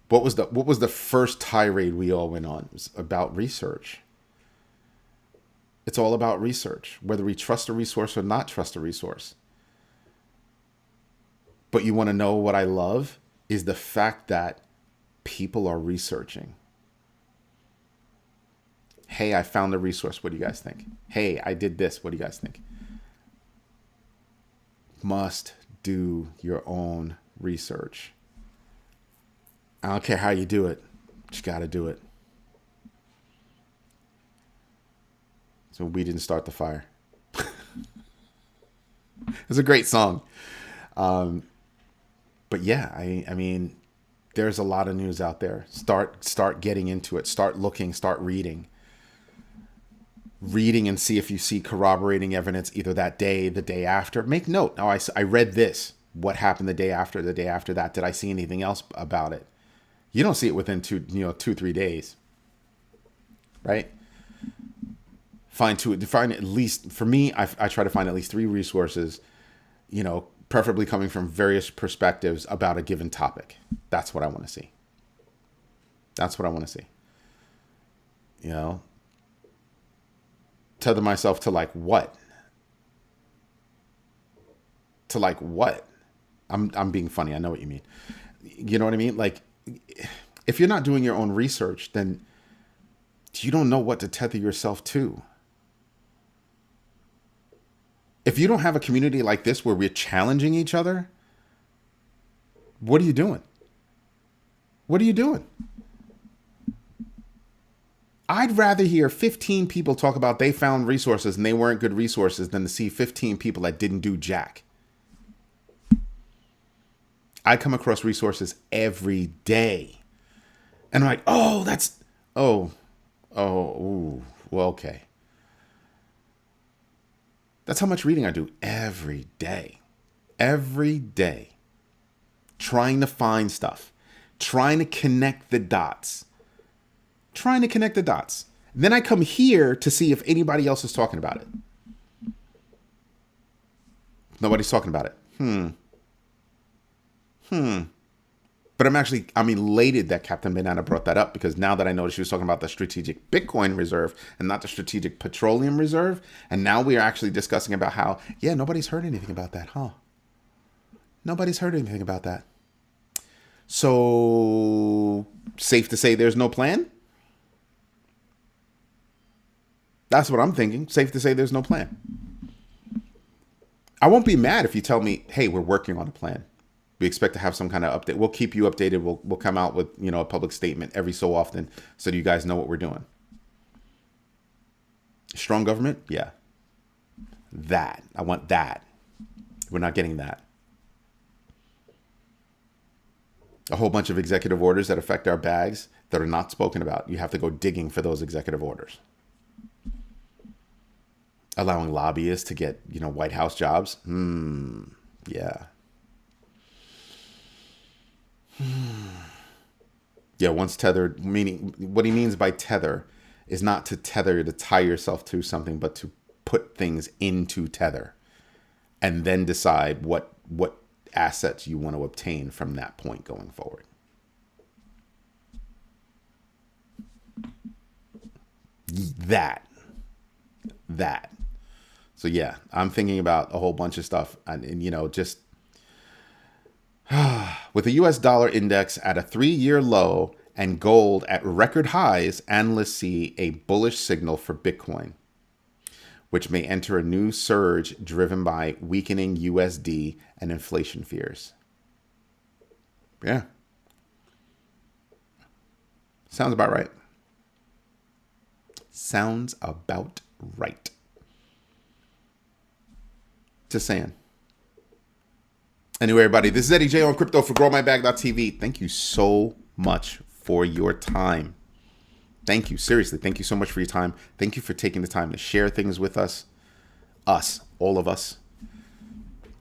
what was the first tirade we all went on? It was about research. It's all about research, whether we trust a resource or not trust a resource. But you want to know what I love is the fact that people are researching. Hey, I found a resource. What do you guys think? Hey, I did this. What do you guys think? Must do your own research. I don't care how you do it. Just got to do it. So we didn't start the fire. It's a great song. But yeah, I mean, there's a lot of news out there. Start getting into it. Start looking. Start reading. Reading and see if you see corroborating evidence either that day, the day after. Make note. Oh, I read this. What happened the day after that? Did I see anything else about it? You don't see it within 2-3 days, right? Find at least, for me, I try to find at least 3 resources, preferably coming from various perspectives about a given topic. That's what I want to see. That's what I want to see. Tether myself to like what? To like what? I'm being funny. I know what you mean. You know what I mean? Like, if you're not doing your own research, then you don't know what to tether yourself to. If you don't have a community like this where we're challenging each other, what are you doing? What are you doing? I'd rather hear 15 people talk about they found resources and they weren't good resources than to see 15 people that didn't do jack. I come across resources every day. And I'm like, well, okay. That's how much reading I do every day. Every day. Trying to find stuff. Trying to connect the dots. Then I come here to see if anybody else is talking about it. Nobody's talking about it. But I'm elated that Captain Banana brought that up, because now that I noticed she was talking about the strategic Bitcoin reserve and not the strategic petroleum reserve. And now we are actually discussing about how, nobody's heard anything about that, huh? Nobody's heard anything about that. So, safe to say there's no plan? That's what I'm thinking. Safe to say there's no plan. I won't be mad if you tell me, hey, we're working on a plan. We expect to have some kind of update. We'll keep you updated. We'll come out with, a public statement every so often so that you guys know what we're doing. Strong government? Yeah. That. I want that. We're not getting that. A whole bunch of executive orders that affect our bags that are not spoken about. You have to go digging for those executive orders. Allowing lobbyists to get, White House jobs. Yeah. Yeah, once tethered, meaning what he means by tether is not to tether, to tie yourself to something, but to put things into tether and then decide what assets you want to obtain from that point going forward. That. So yeah, I'm thinking about a whole bunch of stuff and just with the US dollar index at a 3-year low and gold at record highs, analysts see a bullish signal for Bitcoin, which may enter a new surge driven by weakening USD and inflation fears. Yeah. Sounds about right. Sounds about right. Just saying. Anyway, everybody, this is Eddie J on Crypto for GrowMyBag.tv. Thank you so much for your time. Thank you. Seriously, thank you so much for your time. Thank you for taking the time to share things with us, all of us.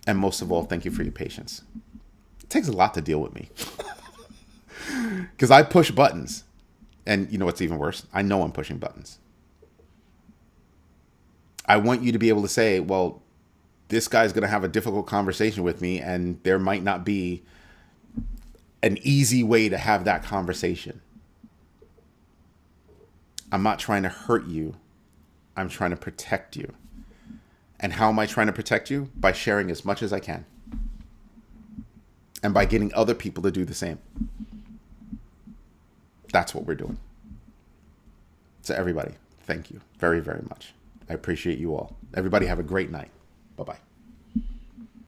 And most of all, thank you for your patience. It takes a lot to deal with me. Because I push buttons. And you know what's even worse? I know I'm pushing buttons. I want you to be able to say, well, this guy's going to have a difficult conversation with me, and there might not be an easy way to have that conversation. I'm not trying to hurt you. I'm trying to protect you. And how am I trying to protect you? By sharing as much as I can. And by getting other people to do the same. That's what we're doing. So everybody, thank you very, very much. I appreciate you all. Everybody have a great night. Bye-bye.